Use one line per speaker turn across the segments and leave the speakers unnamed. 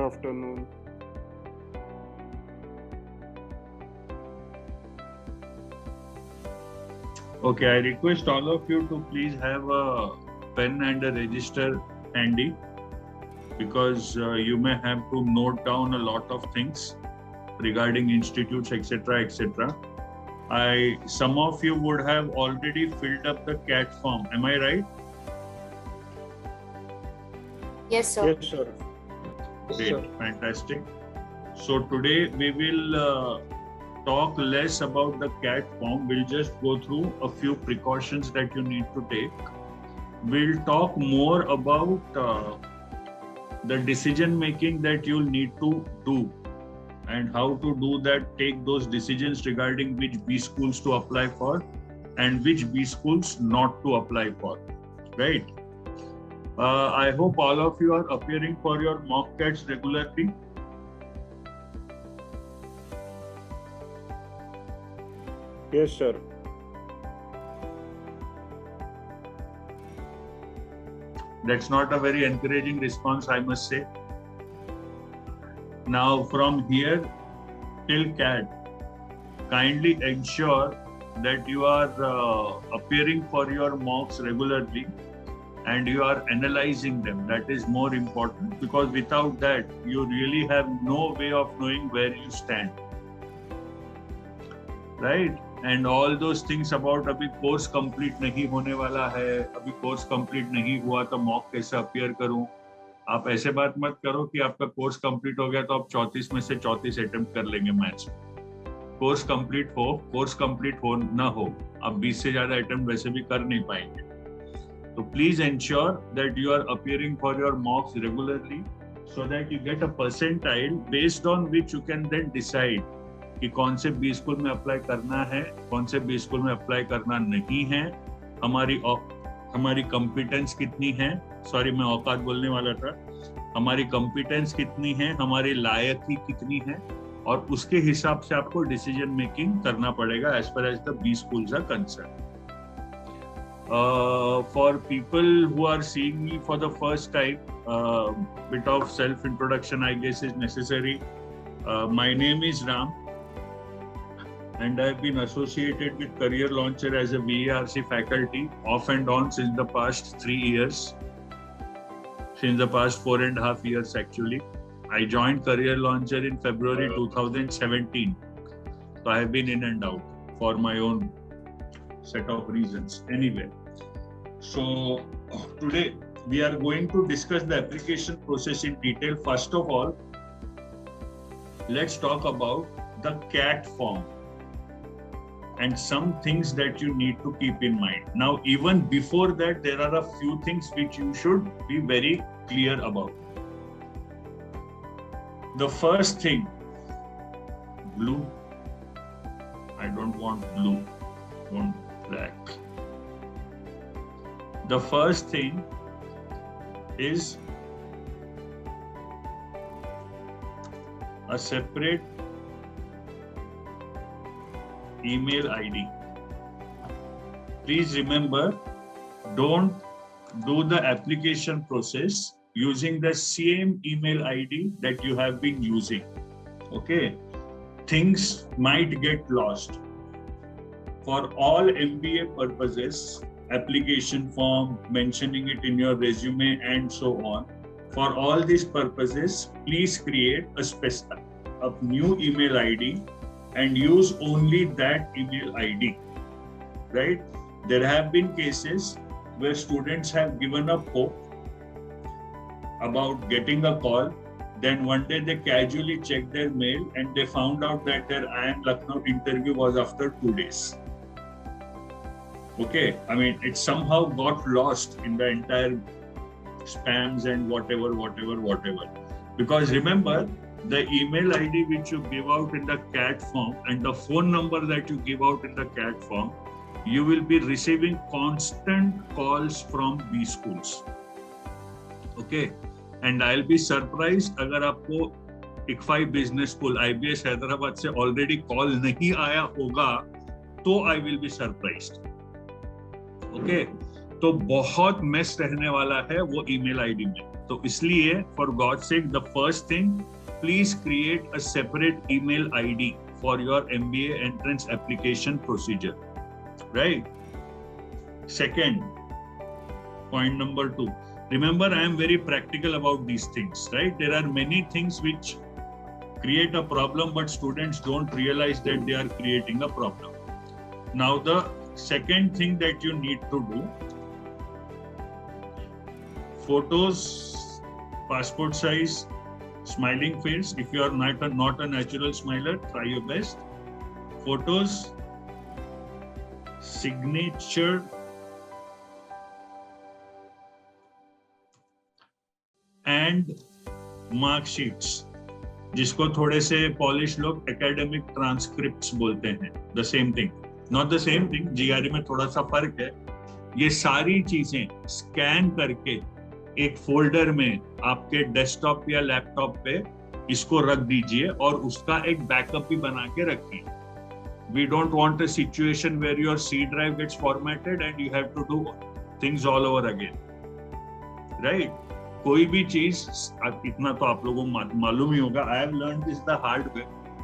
afternoon.
Okay, I request all of you to please have a pen and a register handy, because you may have to note down a lot of things regarding institutes, etc., etc. Some of you would have already filled up the CAT form. Am I right?
Yes, sir.
Yes, sir.
Great, fantastic. So today we will talk less about the CAT form. We'll just go through a few precautions that you need to take. We'll talk more about the decision making that you'll need to do and how to do that, take those decisions regarding which B schools to apply for and which B schools not to apply for, right? I hope all of you are appearing for your mock CATs regularly.
Yes, sir.
That's not a very encouraging response, I must say. Now, from here till CAT, kindly ensure that you are appearing for your mocks regularly and you are analyzing them. That is more important, because without that, you really have no way of knowing where you stand. Right? And all those things about अभी course complete नहीं होने वाला है, अभी course complete नहीं हुआ तो mock कैसे अपीयर करूं, आप ऐसे बात मत करो कि आपका कोर्स कंप्लीट हो गया तो आप 34 में से 34 अटेम्प्ट कर लेंगे मैथ्स में. कोर्स कंप्लीट हो ना हो, आप 20 से ज्यादा अटेम्प्ट वैसे भी कर नहीं पाएंगे. तो please ensure that you are appearing for your mocks regularly, so that you get a percentile based on which you can then decide कि कौन से बी स्कूल में अप्लाई करना है, कौन से बी स्कूल में अप्लाई करना नहीं है, हमारी कंपिटेंस कितनी है, सॉरी मैं औकात बोलने वाला था, हमारी कंपिटेंस कितनी है, हमारी लायकी कितनी है, और उसके हिसाब से आपको डिसीजन मेकिंग करना पड़ेगा as per as the B schools are concern. For people who are seeing me for the first time, bit of self introduction I guess is necessary. My name is Ram, and I've been associated with Career Launcher as a VARC faculty off and on since the past 3 years, since the past 4.5 years actually. I joined Career Launcher in February 2017, so I have been in and out for my own set of reasons. Anyway, so today we are going to discuss the application process in detail. First of all, let's talk about the CAT form and some things that you need to keep in mind. Now, even before that, there are a few things which you should be very clear about. The first thing, blue. I don't want blue, I want black. The first thing is a separate email ID. Please remember, don't do the application process using the same email ID that you have been using. Okay, things might get lost. For all MBA purposes, application form, mentioning it in your resume and so on, for all these purposes, please create a new email ID and use only that email ID, right? There have been cases where students have given up hope about getting a call. Then one day they casually checked their mail and they found out that their IIM Lucknow interview was after 2 days. Okay, I mean, it somehow got lost in the entire spams and whatever. Because remember, the email ID which you give out in the CAT form and the phone number that you give out in the CAT form, you will be receiving constant calls from B schools. Okay, and I'll be surprised अगर आपको ICFI Business School IBS Hyderabad से already call नहीं आया होगा, तो I will be surprised. Okay, तो बहुत mess रहने वाला है वो ईमेल आईडी में. तो इसलिए for God sake the first thing, please create a separate email ID for your MBA entrance application procedure, right? Second, point number 2, remember I am very practical about these things, right? There are many things which create a problem, but students don't realize that they are creating a problem. Now the second thing that you need to do, photos, passport size, smiling face. If you are not a natural smiler, try your best. Photos, signature, and marksheets, जिसको थोड़े से polish लोग academic transcripts बोलते हैं, the same thing, not the same thing, GRE में थोड़ा सा फर्क है। ये सारी चीजें स्कैन करके एक फोल्डर में आपके डेस्कटॉप या लैपटॉप पे इसको रख दीजिए और उसका एक बैकअप भी बना के रखिए। We don't want a situation where your C drive gets formatted and you have to do things all over again, right? कोई भी चीज, इतना तो आप लोगों को मालूम ही होगा, I have learned this the hard way,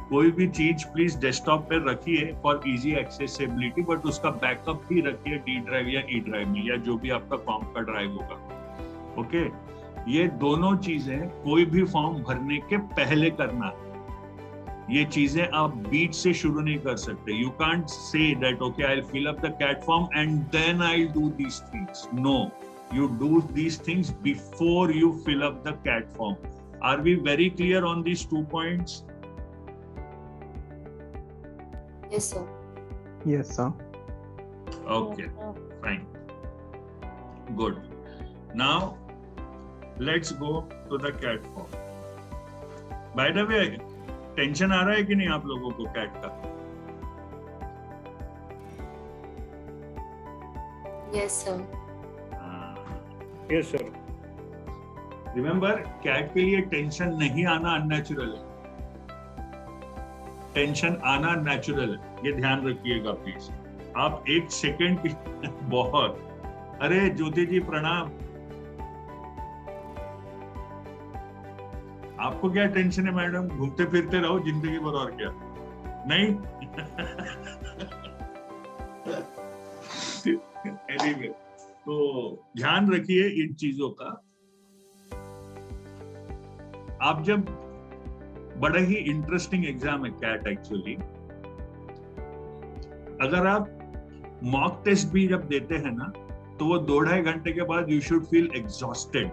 कोई भी चीज प्लीज डेस्कटॉप पे रखिए फॉर इजी एक्सेसिबिलिटी, बट उसका बैकअप भी रखिए D ड्राइव या E ड्राइव में, या जो भी आपका कॉम का ड्राइव होगा। ओके, ये दोनों चीजें कोई भी फॉर्म भरने के पहले करना है। ये चीजें आप बीच से शुरू नहीं कर सकते। You can't say that okay I will fill up the CAT form and then I will do these things. No, you do these things before you fill up the CAT form. Are we very clear on these 2 points?
Yes, sir.
Yes, sir.
Okay, fine. Good. Now, let's go to the CAT form. By the way, tension आ रहा है कि नहीं आप लोगों को CAT का?
Yes, sir.
Yes, sir.
Remember, CAT के लिए टेंशन नहीं आना अननेचुरल है, टेंशन आना नेचुरल है, ये ध्यान रखिएगा प्लीज। आप एक सेकेंड की बहुत, अरे ज्योति जी प्रणाम, आपको क्या टेंशन है मैडम? घूमते फिरते रहो जिंदगी भर, और क्या नहीं? anyway, तो ध्यान रखिए इन चीजों का। आप जब, बड़ा ही इंटरेस्टिंग एग्जाम है कैट एक्चुअली, अगर आप मॉक टेस्ट भी जब देते हैं ना, तो वो 2-2.5 घंटे के बाद you should feel exhausted.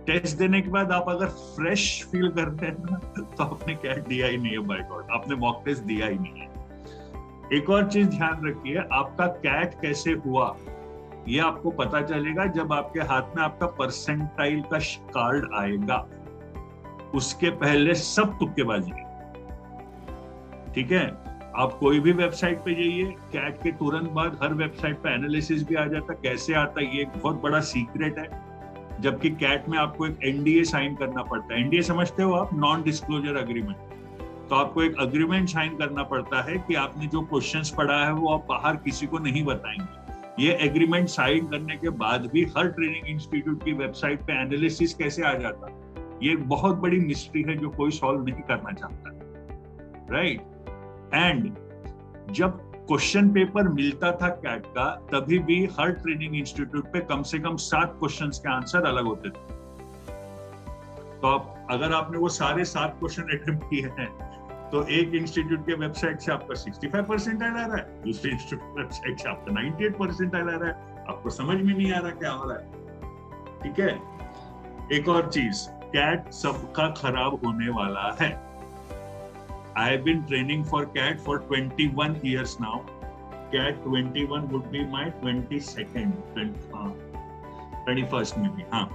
Test देने के बाद आप अगर फ्रेश फील करते हैं ना, तो आपने कैट दिया ही नहीं है, बाय गॉड, आपने मॉक टेस्ट दिया ही नहीं है। एक और चीज ध्यान रखिए, आपका कैट कैसे हुआ ये आपको पता चलेगा जब आपके हाथ में आपका परसेंटाइल का कार्ड आएगा। उसके पहले सब तुक्केबाजी है, ठीक है? आप कोई भी वेबसाइट पे जाइए, कैट के तुरंत बाद हर वेबसाइट पे एनालिसिस भी आ जाता है। कैसे आता है ये एक बहुत बड़ा सीक्रेट है, जबकि कैट में आपको एक NDA साइन करना पड़ता है। NDA समझते हो आप? Non disclosure agreement. तो आपको एक अग्रीमेंट साइन करना पड़ता है कि आपने जो क्वेश्चंस पढ़ा है वो आप बाहर किसी को नहीं बताएंगे। ये एग्रीमेंट साइन करने के बाद भी हर ट्रेनिंग इंस्टीट्यूट की वेबसाइट पे एनालिसिस कैसे आ जाता, ये एक बहुत बड़ी मिस्ट्री है जो कोई सॉल्व नहीं करना चाहता, राइट? एंड जब क्वेश्चन पेपर मिलता था कैट का, तभी भी हर ट्रेनिंग इंस्टीट्यूट पे कम से कम 7 क्वेश्चंस के आंसर अलग होते थे। तो आप, अगर आपने वो सारे 7 क्वेश्चन अटेम्प्ट किए हैं, तो एक इंस्टीट्यूट के वेबसाइट से आपका 65% आ रहा है, दूसरे इंस्टीट्यूट वेबसाइट से आपका 98% आ रहा है। आपको समझ में नहीं आ रहा क्या हो रहा है, ठीक है? एक और चीज, कैट सबका खराब होने वाला है। I have been training for CAT for 21 years now. CAT 21 would be my 21st में भी, हाँ।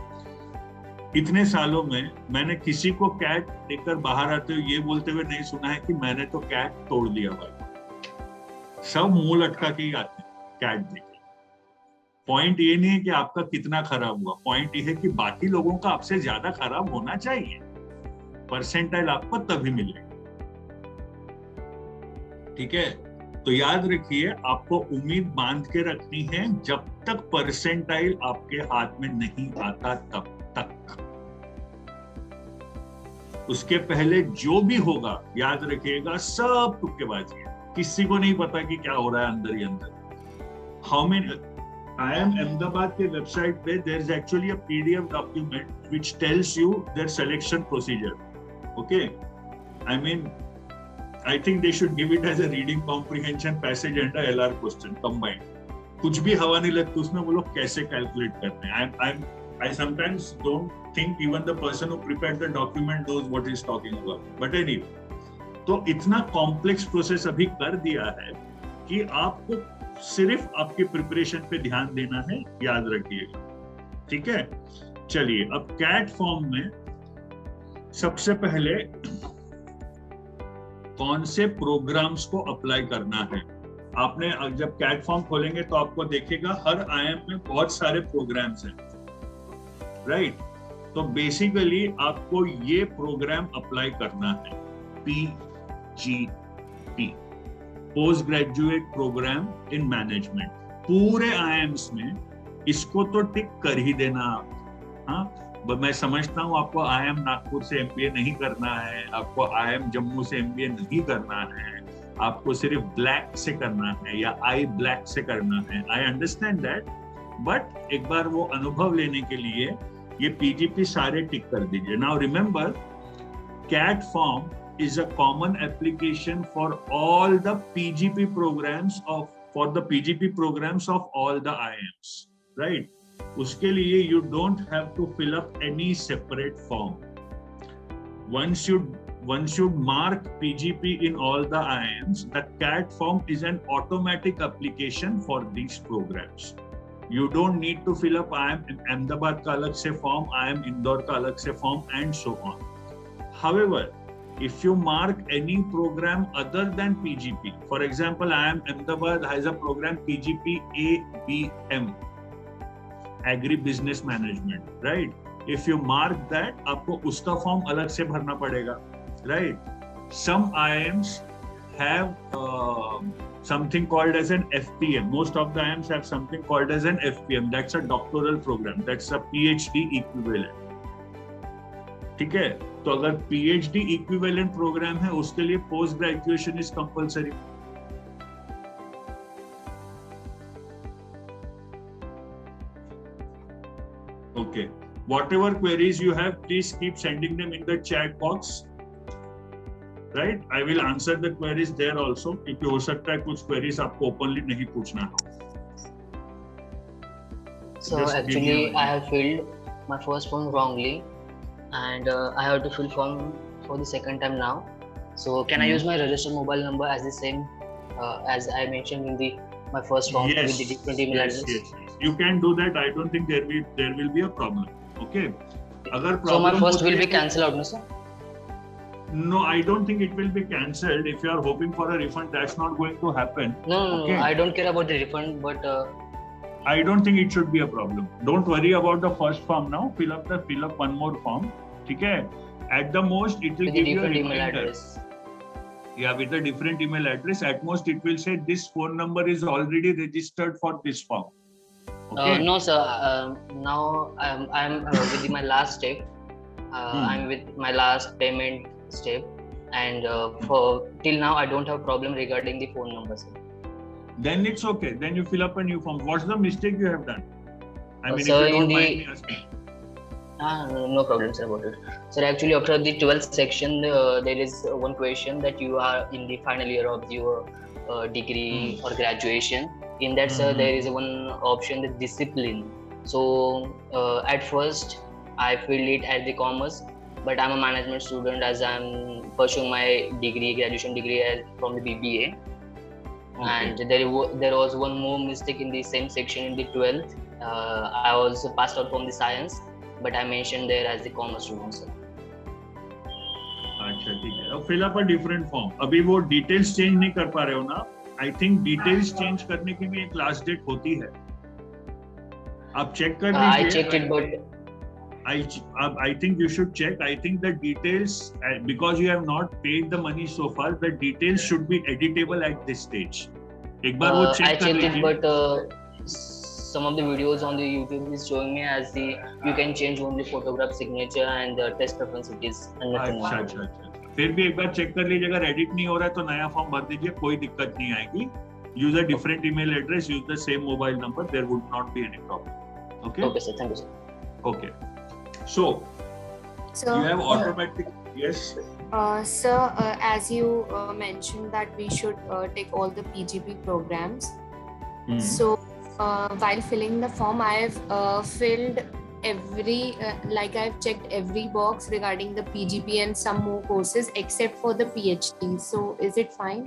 इतने सालों में मैंने किसी को कैट देकर बाहर आते हुए ये बोलते हुए नहीं सुना है कि मैंने तो कैट तोड़ दिया भाई। सब मुंह लटका के ही आते हैं कैट देके। पॉइंट ये नहीं है कि आपका कितना खराब हुआ, पॉइंट ये है कि बाकी लोगों का आपसे ज्यादा खराब होना चाहिए, परसेंटाइल आपको तभी मिलेगा, ठीक है? तो याद रखिए, आपको उम्मीद बांध के रखनी है, जब तक परसेंटाइल आपके हाथ में नहीं आता तब तक। उसके पहले जो भी होगा याद रखिएगा सब तुक्केबाजी है, किसी को नहीं पता कि क्या हो रहा है अंदर ही अंदर। हाउ मेनी IIM Ahmedabad के वेबसाइट पे there is actually a PDF document which tells you their selection procedure. Okay, I mean, I think they should give it as a reading comprehension passage and a LR question combined. कुछ भी हवा नहीं लगती उसमें, वो लोग कैसे calculate करते हैं। I sometimes don't think even the person who prepared the document knows what he's talking about. But anyway, तो इतना कॉम्प्लेक्स प्रोसेस अभी कर दिया है कि आपको सिर्फ आपके प्रिपरेशन पे ध्यान देना है, याद रखिएगा, ठीक है। चलिए, अब कैट फॉर्म में सबसे पहले कौन से प्रोग्राम्स को अप्लाई करना है। आपने जब कैट फॉर्म खोलेंगे तो आपको देखेगा हर IIM में बहुत सारे प्रोग्राम्स हैं, राइट। तो बेसिकली आपको ये प्रोग्राम अप्लाई करना है, PGP, post graduate programme in management. पूरे IIMs में इसको तो टिक कर ही देना आप। हाँ, मैं समझता हूँ आपको IIM नागपुर से MBA नहीं करना है, आपको IIM जम्मू से MBA नहीं करना है, आपको सिर्फ ब्लैक से करना है या आई ब्लैक से करना है। आई अंडरस्टैंड दैट, बट एक बार वो अनुभव लेने के लिए ये PGP सारे टिक कर दीजिए। Now remember, CAT form is a common application for all the PGP programs of all the IIMs, right? उसके लिए you don't have to fill up any separate form. Once you mark PGP in all the IIMs, the CAT form is an automatic application for these programs. You don't need to fill up IIM Ahmedabad का अलग से form, IIM Indore का अलग से form, and so on. However, if you mark any program other than PGP, for example, IIM Ahmedabad has a program PGP ABM, Agri-Business Management, right? If you mark that, आपको उसका form अलग से भरना पड़ेगा, right? Some IIMs have something called as an FPM. Most of the IIMs have something called as an FPM. That's a doctoral program. That's a PhD equivalent. ठीक है, तो अगर PhD इक्विवेलेंट प्रोग्राम है उसके लिए post graduation is compulsory. Okay, whatever queries you have, please keep sending them in the chat box, right? I will answer the queries there also, क्योंकि हो सकता है कुछ queries आपको openly नहीं पूछना हो।
So actually I have filled my first form wrongly, and I have to fill form for the second time now. So can I use my registered mobile number as the same as I mentioned in my first form,
yes,
with the different email address?
Yes. You can do that. I don't think there will be a problem. Okay. अगर
so my first will be cancelled out, no sir?
No, I don't think it will be cancelled. If you are hoping for a refund, that's not going to happen.
No,
okay.
I don't care about the refund, but
I don't think it should be a problem. Don't worry about the first form now. Fill up one more form. ठीक है? At the most, it will give you a
email address.
Yeah, with a different email address. At most, it will say this phone number is already registered for this form. Okay?
No, sir. Now I'm with my last step. I'm with my last payment step, and for till now I don't have problem regarding the phone number, sir.
Then it's okay. Then you fill up a new form. What's the mistake you have done? I mean,
sir,
if you don't mind me asking.
No problem, sir, about it. Sir, actually, after the 12th section, there is one question that you are in the final year of your degree or graduation. In that, sir, there is one option, the discipline. So, at first, I filled it as the commerce, but I'm a management student as I'm pursuing my graduation degree from the BBA. Okay. And there was one more mistake in the same section in the 12th. I was passed out from the science, but I mentioned there as the commerce student, sir.
अच्छा, ठीक है। अब fill up a different form. अभी वो details change नहीं कर पा रहे हो ना? I think details change करने की भी एक last date होती है। आप check कर लीजिए।
I checked it, but
I think you should check. I think the details, because you have not paid the money so far, the details should be editable at this stage. एक बार वो check कर लीजिए।
I checked it, but some of the videos on the YouTube is showing me as the you can change only photograph signature and the test preference it is and nothing
अच्छा
more.
अच्छा अच्छा फिर भी एक बार check कर लीजिए अगर edit नहीं हो रहा है तो नया फॉर्म भर दीजिए कोई दिक्कत नहीं आएगी use a different email address use the same mobile number there would not be any problem okay
Okay, sir. Thank you, sir.
Okay so
So,
you have automatic yes
sir, as you mentioned that we should take all the PGP programs. So, while filling the form, I have filled every, I've checked every box regarding the PGP and some more courses except for the PhD. So, is it fine?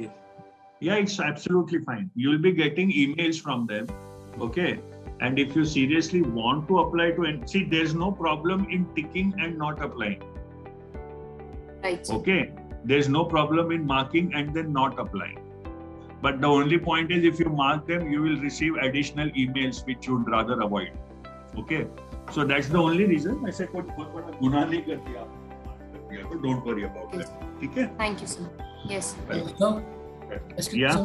Yeah, it's absolutely fine. You'll be getting emails from them. Okay. And if you seriously want to apply to, see, there's no problem in ticking and not applying.
Right. Sir.
Okay. There's no problem in marking and then not applying. But the only point is if you mark them, you will receive additional emails which you'd rather avoid. Okay. So that's the only reason. I said, कोई बहुत बड़ा गुनाह नहीं कर दिया, तो don't worry about that. ठीक है?
Thank you, sir. Yes.
So,
Yeah.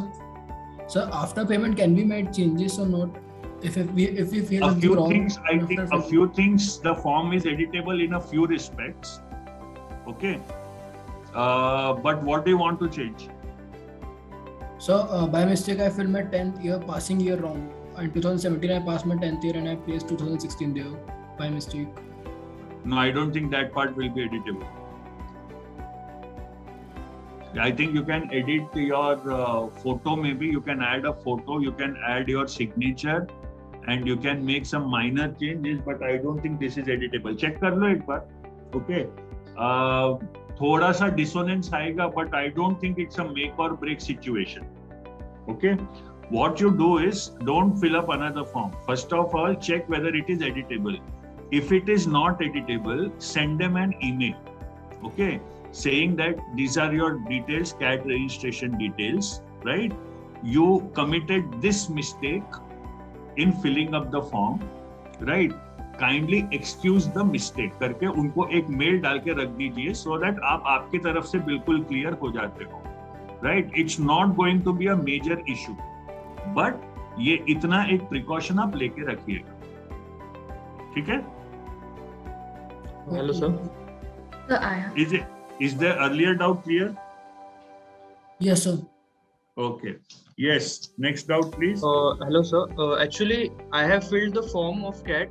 so after payment, can we make changes or not? If we feel
A
it's
few
wrong,
things, I
after
think, a
payment-
few things. The form is editable in a few respects. Okay. But what do you want to change?
So by mistake, I filled my 10th year passing year wrong. In 2017, I passed my 10th year and I placed 2016 there by mistake.
No, I don't think that part will be editable. I think you can edit your photo, maybe you can add a photo, you can add your signature and you can make some minor changes, but I don't think this is editable. Check कर लो एक बार, okay? थोड़ा सा dissonance आएगा, but I don't think it's a make or break situation. Okay? What you do is don't fill up another form. First of all, check whether it is editable. If it is not editable, send them an email. Okay? Saying that these are your details, CAT registration details, right? You committed this mistake in filling up the form, right? Kindly excuse the mistake करके उनको एक mail डाल के रख दीजिए so that आप आपकी तरफ से बिल्कुल क्लियर हो जाते हो, right? It's not going to be a major issue, but ये इतना एक precaution आप लेके रखिएगा, ठीक है?
Hello, sir.
So, I have.
Is there earlier doubt clear?
Yes, sir.
Okay. Yes. Next doubt, please.
Hello, sir. Actually, I have filled the form of CAT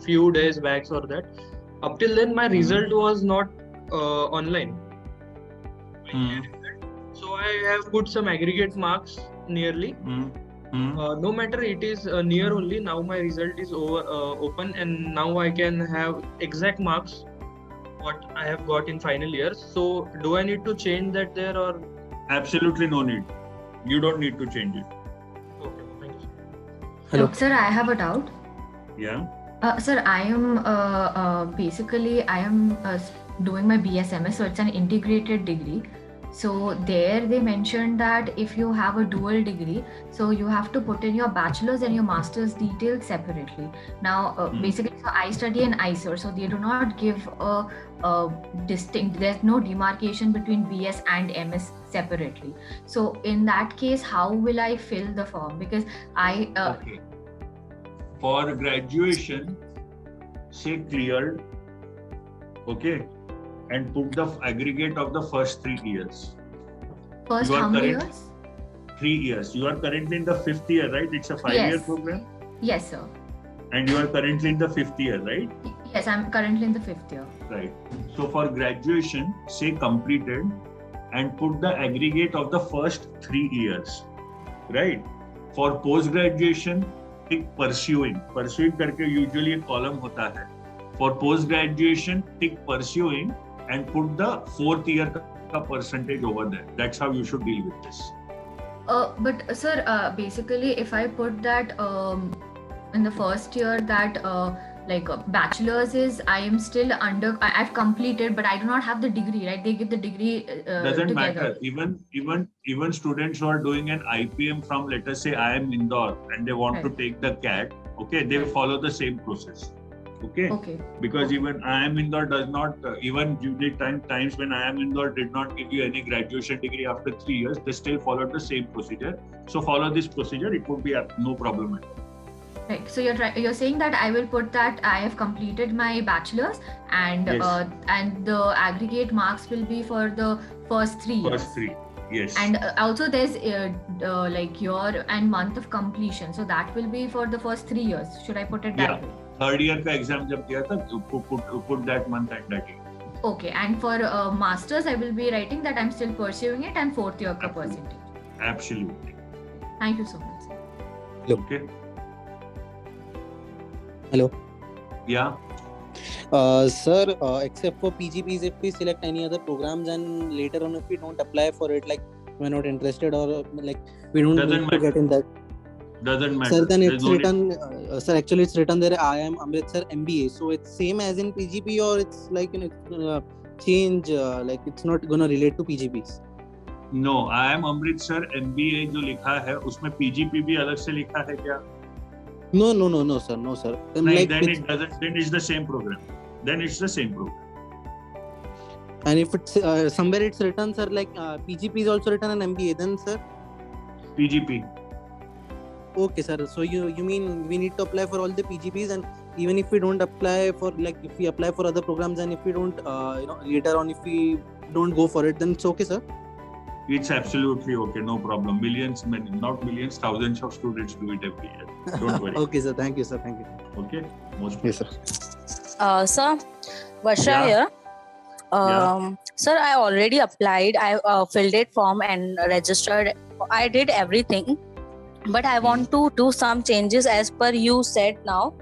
few days back or that. Up till then, my result was not online. So I have put some aggregate marks nearly. No matter it is near only. Now my result is open, and now I can have exact marks what I have got in final year. So do I need to change that there or?
Absolutely no need. You don't need to change it.
Okay, thank you.
Hello. Sir, I have a doubt.
Yeah.
Sir, I am basically doing my BSMS, so it's an integrated degree. So there they mentioned that if you have a dual degree, so you have to put in your bachelor's and your master's details separately. Now, basically, so I study in ICER, so they do not give a distinct, there's no demarcation between BS and MS separately. So in that case, how will I fill the form? Because I...
Okay. For graduation, say cleared, okay, and put the aggregate of the first 3 years.
First,
You are
how many
correct.
years?
3 years. You are currently in the 5th year, right? It's a 5-year
Yes.
program.
Yes, sir.
And you are currently in the 5th year, right?
Yes, I'm currently in the 5th year.
Right. So for graduation, say completed and put the aggregate of the first 3 years, right? For post-graduation, tick pursuing. Pursuing करके usually a column होता है. For post-graduation, tick pursuing and put the 4th year का percentage over there. That's how you should deal with this.
But sir, basically, if I put that in the first year that bachelor's is, I am still I've completed, but I do not have the degree, right? They give the degree
Doesn't
together.
matter. Even students who are doing an IPM from, let us say, I am Indore and they want to
Right.
take the CAT, okay, they follow the same process. Okay.
Okay.
Because even I am Indore does not, even during times when I am Indore did not give you any graduation degree after 3 years, they still followed the same procedure. So follow this procedure, it would be no problem at all.
Right. So you're saying that I will put that I have completed my bachelor's and
Yes.
And the aggregate marks will be for the first 3 years.
First 3. Yes.
And also there's like year and month of completion. So that will be for the first 3 years. Should I put it that way?
Third year का exam जब दिया था, put that month and that year.
Okay. And for masters, I will be writing that I'm still pursuing it and 4th year ka
Absolutely.
percentage.
Absolutely.
Thank you so much, sir.
Okay.
Hello.
Yeah.
Sir, except for PGPs, if we select any other programs and later on if we don't apply for it, like we're not interested or like we don't
Doesn't
need to get in that.
Doesn't matter.
Sir, then
There's
it's
no need-
written. Sir, actually it's written there. I am Amritsar MBA. So it's same as in PGP or it's like change. Like it's not gonna relate to PGPs.
No, I am Amritsar MBA जो लिखा है उसमें PGP भी अलग से लिखा है क्या?
No, sir, no, sir.
नहीं,
Like
then
it's,
it doesn't. Then it's the same program. Then it's the same program.
and if it's somewhere it's written, sir, like PGP is also written an MBA. Then, sir.
PGP.
Okay, sir. So you mean we need to apply for all the PGPs, and even if we don't apply for, like, if we apply for other programs and if we don't, later on if we don't go for it, then it's okay, sir.
It's absolutely okay. No problem. Millions, not millions, thousands of students do it every year. Don't worry.
Okay, sir. Thank you, sir. Thank you.
Okay. Most
Yes, sir.
Sir, Varsha
Yeah.
here.
Yeah.
Sir, I already applied. I filled it form and registered. I did everything, but I want to do some changes as per you said now.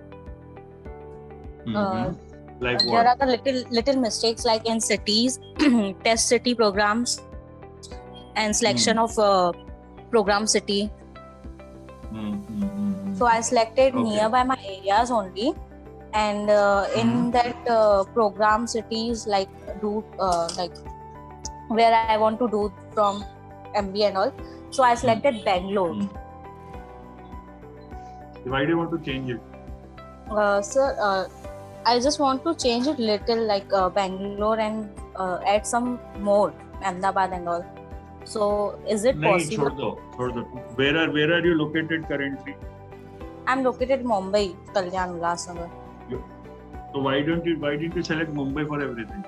Like
There
what?
are the little mistakes like in cities, test city programs, and selection of program city. So I selected
Okay.
nearby my areas only, and in that program cities like where I want to do from MBA and all. So I selected Bangalore.
Why do you want to change it?
Sir, I just want to change it little like Bangalore and add some more Ahmedabad and all. So is it
नहीं,
possible?
छोड़ दो. Where are you located currently?
I'm located in Mumbai, Kalyan, Ulhasnagar.
So why didn't you select Mumbai for everything?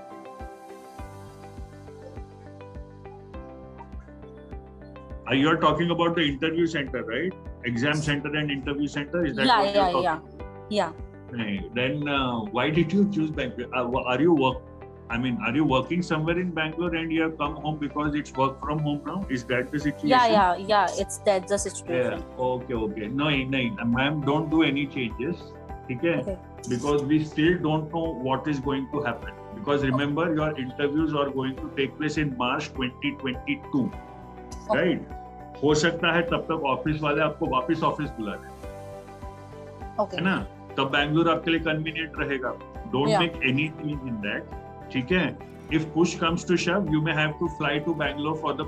You are talking about the interview center, right? Exam center and interview center. Is that what you're talking?
Yeah.
Right. Then why did you choose Bangalore? Are you working somewhere in Bangalore and you have come home because it's work from home now? Is that the situation?
Yeah. That's the situation.
Yeah. Okay. No, ma'am, don't do any changes. Okay? Because we still don't know what is going to happen. Because remember, your interviews are going to take place in March 2022. Right? हो सकता है तब तक office वाले आपको वापस office बुला लें, है ना? तब बैंगलोर आपके लिए कन्वीनियंट रहेगा. Don't make any change in that. ठीक है? If push comes to shove, you may have to fly to Bangalore for the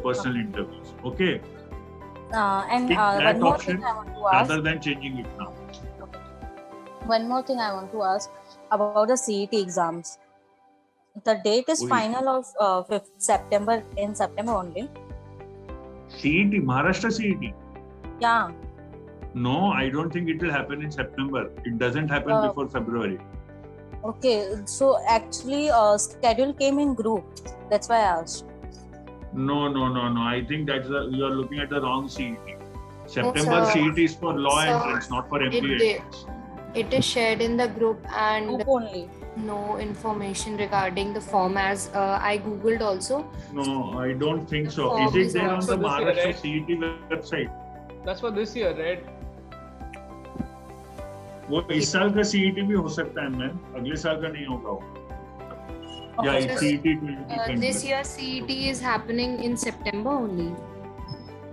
personal interviews. Okay?
And
Take that
one more
option
thing I want to ask.
rather than changing it now.
One more thing I want to ask about the CET exams. The date is final of 5th September, in September only.
CET, Maharashtra CET?
Yeah.
No, I don't think it will happen in September. It doesn't happen before February.
Okay, so actually schedule came in group. That's why I asked.
No. I think you are looking at the wrong CET. September
sir.
CET is for law
Sir,
entrance, not for MBA entrance.
It is shared in the group and
Group only.
no information regarding the form as I googled also.
No, I don't think so.
Form
Is it
is
there on
also
the
this year,
Maharashtra
right?
CET website?
That's for this year, right?
वो इस साल का CET भी हो सकता है ma'am, अगले साल का नहीं होगा वो. Yeah, it's CET 2020.
This year CET is happening in September only.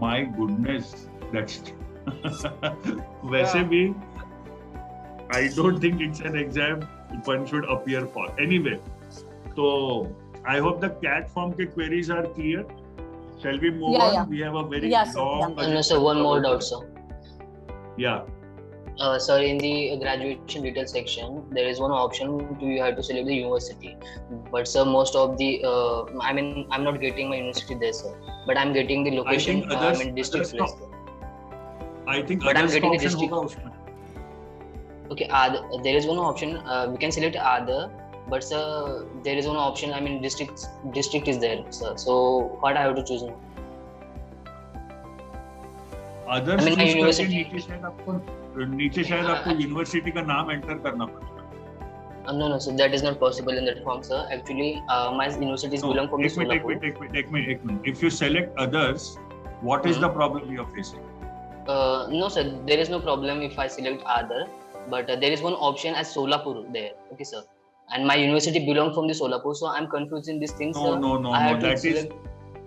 My goodness, that's वैसे भी I don't think it's an exam one should appear for. Anyway, so I hope the CAT form के queries are clear. Shall we move on?
Yeah.
We have a very
Yeah, sir.
long.
No, sir, one more doubt, sir.
Yeah.
Sir, in the graduation detail section, there is one option you have to select the university. But sir, most of the, I'm not getting my university there, sir. But I'm getting the location, district place.
I think
but I'm
others
getting a
option
district.
होगा उसमें.
Okay, there is one option. We can select other, but sir, there is one option. I mean, district is there, sir. So what I have to choose now?
Others
I mean, my
choose करके
university.
नीचे शायद आपको university का नाम enter करना पड़ेगा.
No, sir, that is not possible in that form, sir. Actually, my universities belong from the Solapur.
एक minute. If you select others, what is the problem you are facing?
No, sir, there is no problem if I select other, but there is one option as Solapur there. Okay, sir. And my university belong from the Solapur, so I'm confusing these things.
No.
I have to
That is
select.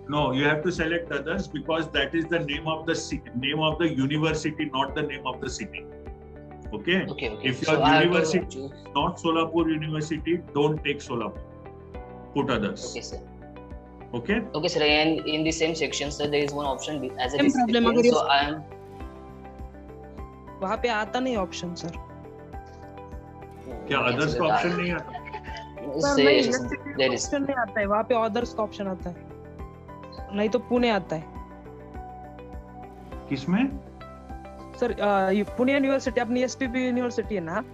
no. You have to select others because that is the name of the university, not the name of the city. Okay.
Okay.
If your
So
university is not Solapur University, don't take Solapur. Put others.
Okay, sir.
Okay.
Okay, sir. And in the same section, sir, there is one option as a
Same problem
discipline.
अगर
So I am.
वहाँ पे आता नहीं option sir.
क्या others का option नहीं आता?
There is.
Option नहीं आता है, वहाँ पे अदर्स का ऑप्शन आता है, नहीं तो पुणे आता है.
किसमें?
सर पुणे यूनिवर्सिटी अपनी एसपीपी यूनिवर्सिटी है ना,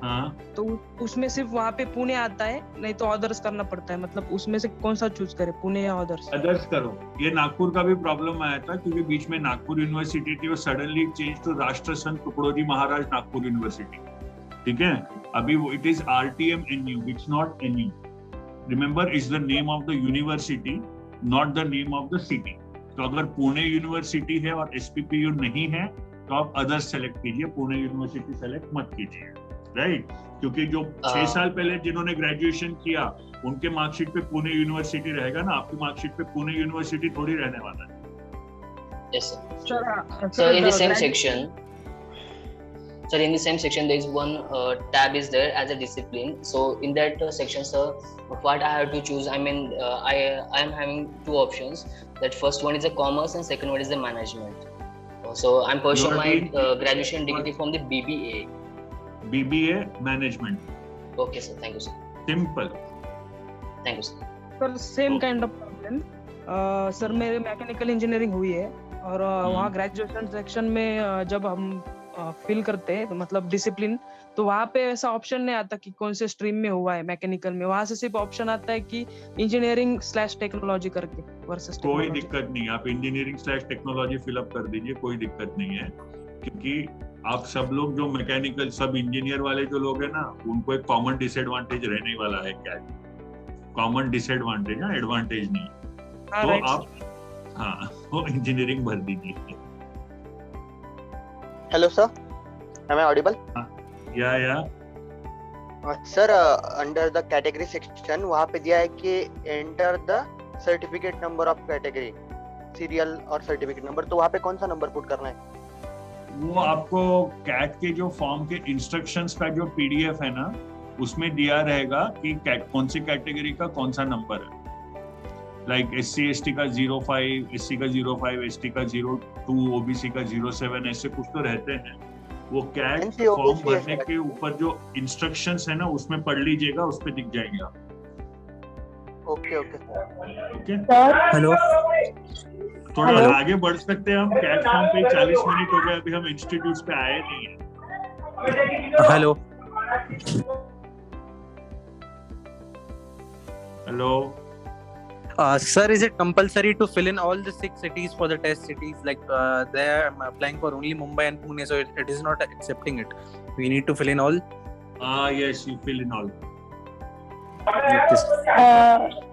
हाँ.
तो उसमें सिर्फ वहाँ पे पुणे आता है, नहीं तो अदर्स करना पड़ता है. मतलब उसमें से कौन सा चूज करे, पुणे या अदर्स?
अदर्स करो. ये नागपुर का भी प्रॉब्लम आया था क्योंकि बीच में नागपुर यूनिवर्सिटी थी और सडनली चेंज टू राष्ट्र संत तुकडोजी महाराज नागपुर यूनिवर्सिटी. ठीक है, अभी वो it is RTM NU, it's not NU. Remember, is the name of the university, not the name of the city. तो अगर पुणे यूनिवर्सिटी है और SPPU नहीं है तो आप अदर्स सेलेक्ट कीजिए, पुणे यूनिवर्सिटी सेलेक्ट मत कीजिए. राइट, क्योंकि जो 6 साल पहले जिन्होंने ग्रेजुएशन किया उनके मार्कशीट पे पुणे यूनिवर्सिटी रहेगा ना, आपकी मार्कशीट पे पुणे यूनिवर्सिटी थोड़ी रहने वाला है.
Yes, sir. So in the same section, sir, in the same section, there is one tab is there as a discipline. So in that section, sir, what I have to choose? I mean, I am having two options. That first one is the commerce and second one is the management. So I'm pursuing my graduation degree from the BBA management. Okay, sir. Thank you, sir.
Simple.
Thank you, sir.
Sir same kind of problem. Sir मेरे mechanical engineering हुई है और वहाँ graduation section में जब हम fill करते हैं तो मतलब डिसिप्लिन, तो वहाँ पे ऐसा ऑप्शन नहीं आता कि कौन से स्ट्रीम में हुआ है मैकेनिकल में. वहाँ से सिर्फ ऑप्शन आता है कि इंजीनियरिंग/टेक्नोलॉजी करके वर्सेस.
कोई दिक्कत नहीं, आप इंजीनियरिंग/टेक्नोलॉजी फिलअप कर दीजिए, कोई दिक्कत नहीं है. क्योंकि आप सब लोग जो मैकेनिकल सब इंजीनियर वाले जो लोग हैं ना, उनको एक कॉमन डिसएडवांटेज रहने वाला है. क्या कॉमन डिसएडवांटेज है, एडवांटेज नहीं. तो आप वो इंजीनियरिंग भर दीजिए.
Hello sir, am I audible?
Yeah.
Sir, under the category section वहाँ पे दिया है कि enter the certificate number of category, serial और certificate number. तो वहाँ पे कौन सा नंबर पुट करना है?
वो आपको कैट के जो फॉर्म के इंस्ट्रक्शंस का जो PDF है ना, उसमें दिया रहेगा कि कौन सी कैटेगरी का कौन सा नंबर है. लाइक SC/ST का 05, SC का 05, ST का 02, OBC का 07, ऐसे कुछ तो रहते हैं. वो कैट फॉर्म भरने के ऊपर जो इंस्ट्रक्शंस है ना, उसमें पढ़ लीजिएगा, उस पे दिख जाएंगे आप. ओके.
हेलो,
थोड़ा आगे बढ़ सकते हैं हम. कैट फॉर्म पे 40 मिनट हो गए, अभी हम इंस्टीट्यूट पे आए नहीं है.
Hello. Sir, is it compulsory to fill in all the 6 cities for the test cities? Like there, I'm applying for only Mumbai and Pune, so it is not accepting it. We need to fill in all.
Yes, you fill in all.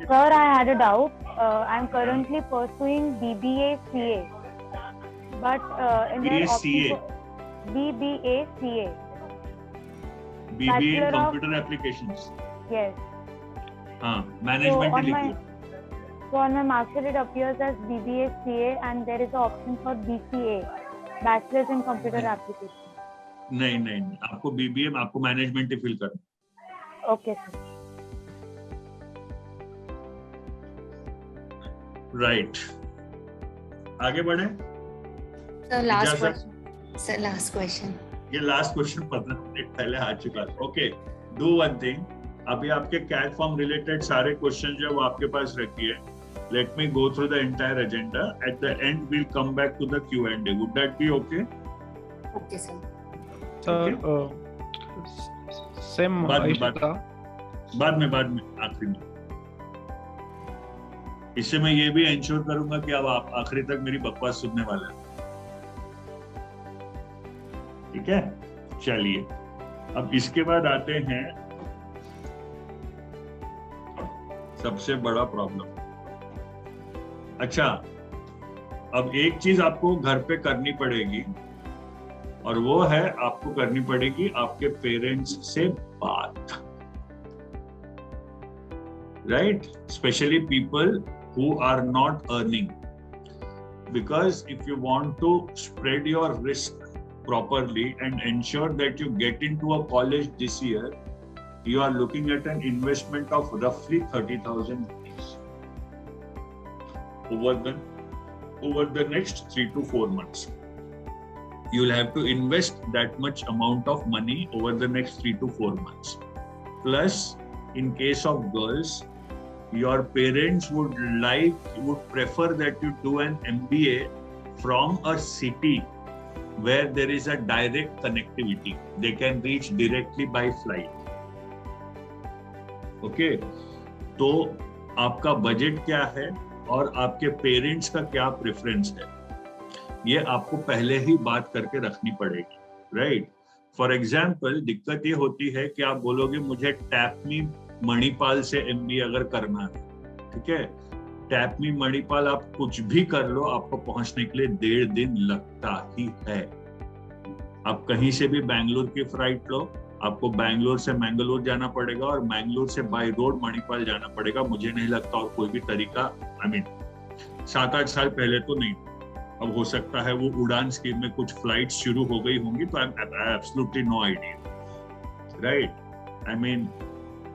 Sir, I had a doubt. I'm currently pursuing BBA CA, but in the option BBA CA.
BBA in computer applications.
Yes.
Management.
So on my marksheet it appears as BBA CA and there is an option for BCA, Bachelor's in Computer Applications.
नहीं, आपको BBA में आपको management ही fill करना.
Okay, sir.
Right. आगे बढ़े.
Last question.
ये last question 15 minute पहले आ चुका है. Okay, do one thing. अभी आपके कैट फॉर्म रिलेटेड सारे क्वेश्चन जो वो आपके पास रखिए. Let me go through the entire agenda. At the end, we'll come back to the Q&A. Would that be okay?
Okay, sir.
Sir same
बाद में आखिरी में। इससे मैं ये भी इंश्योर करूंगा कि अब आप आखिरी तक मेरी बकवास सुनने वाले हैं। ठीक है, चलिए अब इसके बाद आते हैं सबसे बड़ा प्रॉब्लम। अच्छा, अब एक चीज आपको घर पे करनी पड़ेगी और वो है आपको करनी पड़ेगी आपके पेरेंट्स से बात, right? Specially people who are not earning, because if you want to spread your risk properly and ensure that you get into a college this year, you are looking at an investment of roughly 30,000 rupees over the next 3 to 4 months. You will have to invest that much amount of money over the next 3 to 4 months. Plus, in case of girls, your parents would prefer that you do an MBA from a city where there is a direct connectivity. They can reach directly by flight. Okay, तो आपका budget क्या है और आपके parents का क्या preference है, ये आपको पहले ही बात करके रखनी पड़ेगी, राइट? फॉर एग्जाम्पल, दिक्कत ये होती है कि आप बोलोगे मुझे टैपमी मणिपाल से MBA अगर करना है, ठीक है, टैपमी मणिपाल आप कुछ भी कर लो, आपको पहुंचने के लिए 1.5 दिन लगता ही है। आप कहीं से भी बैंगलोर की फ्लाइट लो, आपको बैंगलोर से मैंगलोर जाना पड़ेगा और मैंगलोर से बाय रोड मणिपाल जाना पड़ेगा। मुझे नहीं लगता और कोई भी तरीका, 7-8 साल पहले तो नहीं, अब हो सकता है वो उड़ान स्कीम में कुछ फ्लाइट शुरू हो गई होंगी, तो I absolutely no idea, right?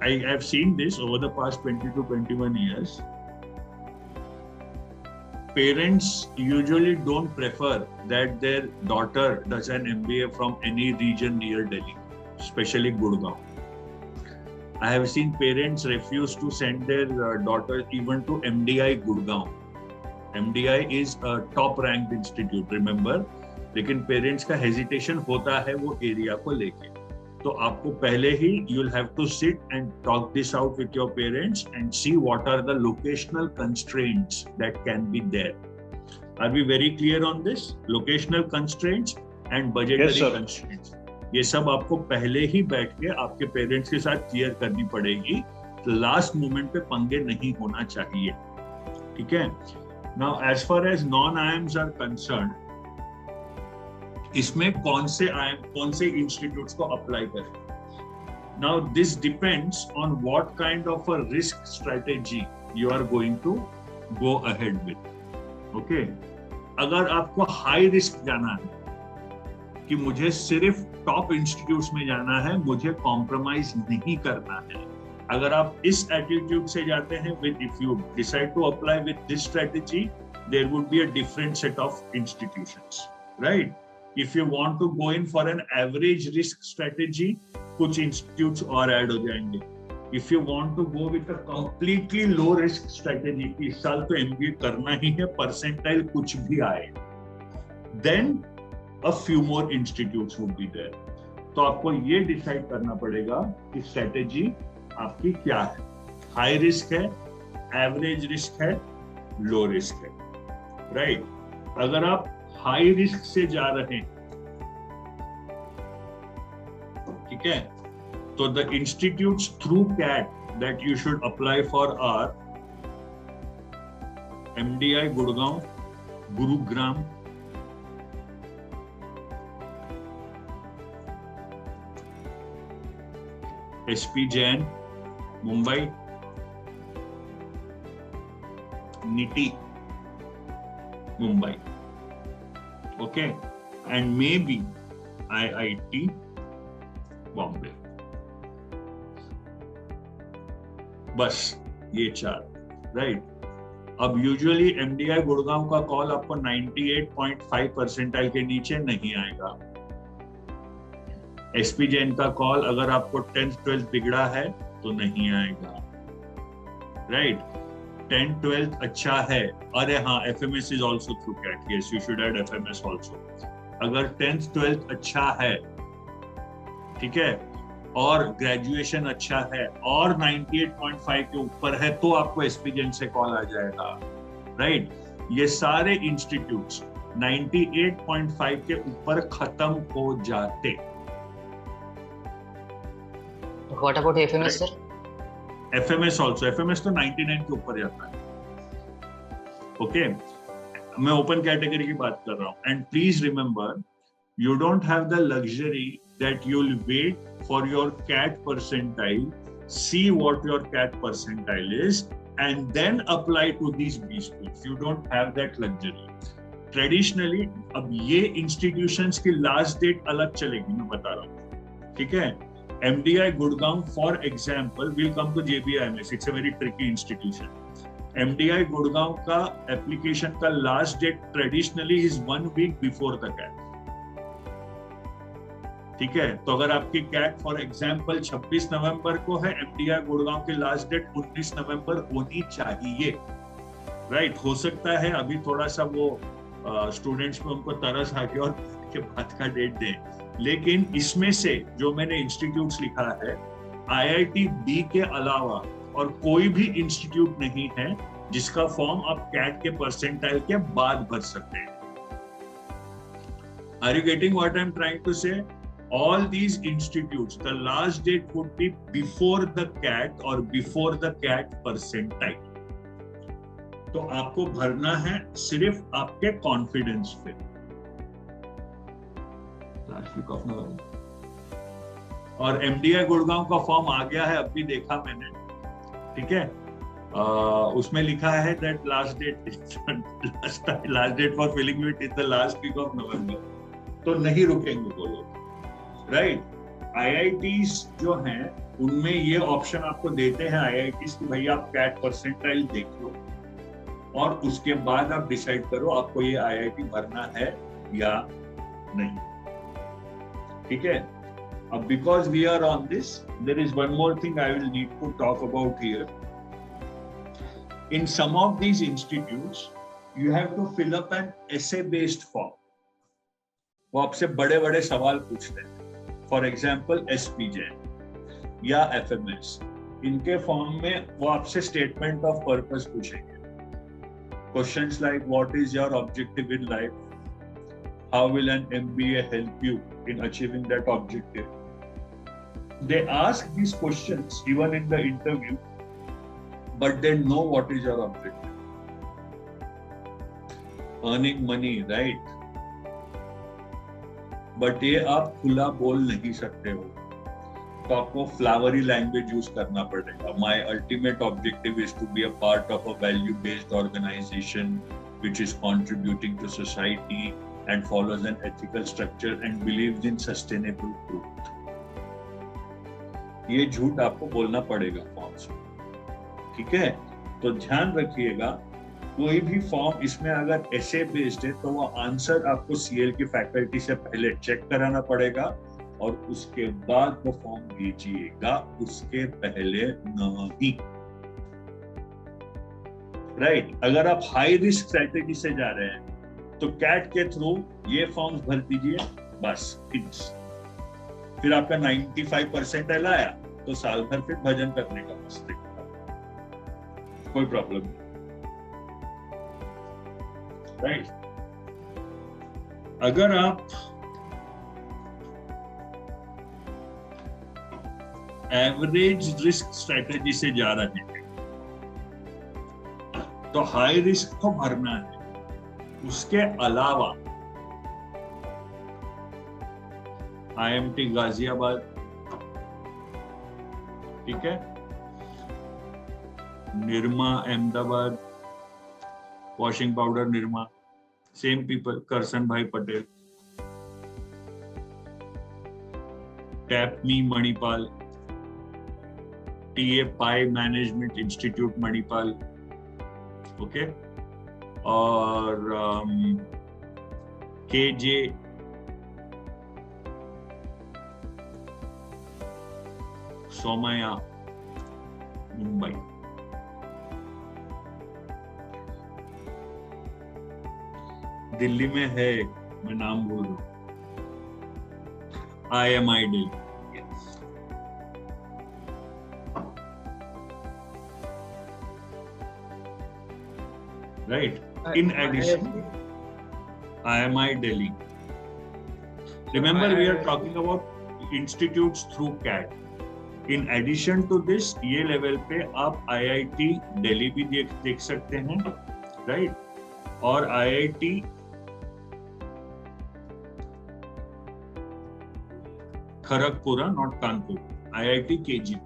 I have seen this over the past 20 to 21 years. Parents usually don't prefer that their daughter does an MBA from any region near Delhi, especially Gurgaon. I have seen parents refuse to send their daughters even to MDI Gurgaon. MDI is a top ranked institute, remember? लेकिन parents का hesitation होता है वो area को लेके। तो आपको पहले ही you'll have to sit and talk this out with your parents and see what are the locational constraints that can be there. Are we very clear on this? Locational constraints and budgetary constraints. ये सब आपको पहले ही बैठ के आपके parents के साथ clear करनी पड़ेगी। लास्ट मोमेंट पे पंगे नहीं होना चाहिए, ठीक है? Now, as far as non-IIMs are concerned, इसमें कौन से इंस्टीट्यूट्स को अप्लाई करें? Now this depends on what kind of a risk strategy you are going to go ahead with. Okay, अगर आपको हाई रिस्क जाना है कि मुझे सिर्फ टॉप इंस्टीट्यूट्स में जाना है, मुझे कॉम्प्रोमाइज नहीं करना है, अगर आप इस एटीट्यूड से जाते हैं, if you decide to apply with this strategy, there would be a different set of institutions, right? If you want to go in for an average risk strategy, कुछ institutes और add हो जाएंगे. If you want to go with a completely low risk strategy, इस साल तो MBA करना ही है, percentile कुछ भी आए, then a few more institutes would be there. तो आपको ये decide करना पड़ेगा कि strategy आपकी क्या है, high risk है, average risk है, low risk है, right? अगर आप हाई रिस्क से जा रहे हैं, ठीक है, तो the institutes through CAT that you should apply for are MDI Gurgaon, Gurugram, SP Jain Mumbai, NITI Mumbai, okay, and maybe IIT Bombay. बस ये 4, राइट? अब यूजुअली MDI गुड़गांव का कॉल आपको 98.5 परसेंटाइल के नीचे नहीं आएगा। SP जैन का कॉल अगर आपको 10th 12th बिगड़ा है तो नहीं आएगा, राइट? 10th 12th अच्छा है, अरे हाँ, FMS is also through CAT, yes, you should add FMS also. अगर 10th 12th अच्छा है, ठीक है, और ग्रेजुएशन अच्छा है और 98.5 के ऊपर है, तो आपको एसपीजेन से कॉल आ जाएगा, राइट? ये सारे इंस्टीट्यूट्स 98.5 के ऊपर खत्म हो जाते।
What about FMS, sir?
FMS also, FMS तो 99 के ऊपर जाता है। ओके, मैं ओपन कैटेगरी की बात कर रहा हूँ। And please remember, you don't have the luxury that you'll wait for your CAT percentile, see what your CAT percentile is, and then apply to these B schools. You don't have that luxury. Traditionally, अब ये institutions की last date अलग चलेगी, मैं बता रहा हूँ, ठीक है? MDI Gurgaon, for example, will come to JBIMS. It's a very tricky institution. MDI Gurgaon का application का last date traditionally is 1 week before the CAT. ठीक है, तो अगर आपकी कैट फॉर एग्जांपल 26 नवंबर को है, एमडीआई गुड़गांव की लास्ट डेट 19 नवंबर होनी चाहिए, राइट? हो सकता है अभी थोड़ा सा वो स्टूडेंट्स में उनको तरस आ गया और के बाद का डेट दें, लेकिन इसमें से जो मैंने इंस्टीट्यूट्स लिखा है, आईआईटी बी के अलावा और कोई भी इंस्टीट्यूट नहीं है जिसका फॉर्म आप कैट के परसेंटाइल के बाद भर सकते हैं। Are you getting what I'm trying to say? All these institutes, the last date would be before the CAT or before the CAT percentile. तो आपको भरना है सिर्फ आपके कॉन्फिडेंस पे। लास्ट वीक ऑफ नवंबर, और एमडीआई गुड़गांव का फॉर्म आ गया है, अभी देखा मैंने, ठीक है? उसमें लिखा है that last date for filling it is the last week of November. तो नहीं रुकेंगे वो लोग, राइट? आईआईटीज जो हैं उनमें ये ऑप्शन आपको देते हैं आईआईटीज कि भाई आप कैट परसेंटाइल देख लो और उसके बाद आप डिसाइड करो आपको ये आईआईटी भरना है या नहीं, ठीक है? अब because we are on this, there is one more thing I will need to talk about here. In some of these institutes you have to fill up an essay based form. वो आपसे बड़े बड़े सवाल पूछते हैं, for example एसपीजेन या FMS. इनके form में वो आपसे स्टेटमेंट ऑफ पर्पस पूछेंगे. Questions like what is your objective in life, how will an MBA help you in achieving that objective. They ask these questions even in the interview, but they know what is your objective. Earning money, right? But ये आप खुला बोल नहीं सकते हो, तो आपको flowery language use करना पड़ेगा. My ultimate objective is to be a part of a value based organisation which is contributing to society and follows an ethical structure and believes in sustainable growth. ये झूठ आपको बोलना पड़ेगा forms में, ठीक है? तो ध्यान रखिएगा, कोई भी फॉर्म इसमें अगर ऐसे बेस्ड है तो वो आंसर आपको सीएल की फैकल्टी से पहले चेक कराना पड़ेगा और उसके बाद वो फॉर्म भेजिएगा, उसके पहले नहीं, राइट? अगर आप हाई रिस्क स्ट्रेटेजी से जा रहे हैं तो कैट के थ्रू ये फॉर्म्स भर दीजिए, बस फिर आपका 95% आया तो साल भर फिर भजन करने का मस्त, कोई प्रॉब्लम नहीं, राइट? अगर आप एवरेज रिस्क स्ट्रेटेजी से जा रहे हैं तो हाई रिस्क को भरना है. उसके अलावा IMT गाजियाबाद, ठीक है, Nirma Ahmedabad, washing powder Nirma, same people, Karsan Bhai Patel, TAPMI Manipal, TA Pai management institute Manipal, okay, और केजे सोमया मुंबई. दिल्ली में है मैं नाम भूल रहा हूँ, IMI Delhi. Right. In addition, IMI Delhi. Remember, we are talking about institutes through CAT. In addition to this, ये लेवल पे आप IIT दिल्ली भी देख सकते हैं, right? और IIT Kharagpur, not Kanpur, IIT KGP.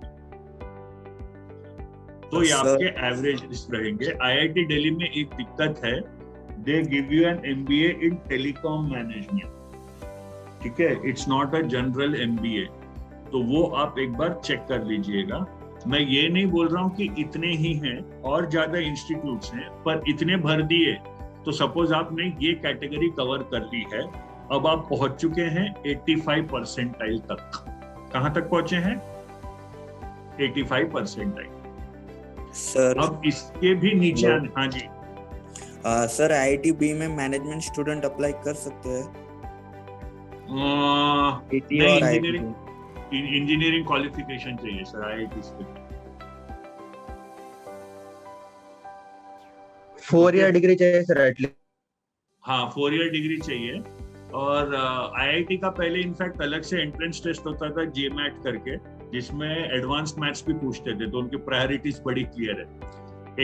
तो ये आपके एवरेज रिस्क रहेंगे. IIT दिल्ली में एक दिक्कत है, they give you an MBA in telecom management. ठीक है, it's not a general MBA. तो वो आप एक बार चेक कर लीजिएगा. मैं ये नहीं बोल रहा हूँ कि इतने ही हैं, और ज्यादा इंस्टीट्यूट्स हैं, पर इतने भर दिए तो सपोज आपने ये कैटेगरी कवर कर ली है, अब आप पहुंच चुके हैं 85 परसेंटाइल तक. कहां तक पहुंचे हैं? 85 परसेंटाइल.
सर
अब इसके भी नीचे हाँ जी
सर, IIT-B में मैनेजमेंट स्टूडेंट अप्लाई कर सकते हैं?
इंजीनियरिंग क्वालिफिकेशन चाहिए सर IIT से.
4 ईयर डिग्री चाहिए सर एटलीस्ट.
हाँ, 4 ईयर डिग्री चाहिए. और IIT का पहले इनफैक्ट अलग से एंट्रेंस टेस्ट होता था GMAT करके, जिसमें एडवांस्ड मैथ्स भी पूछते थे, तो उनकी प्रायोरिटीज बड़ी क्लियर है.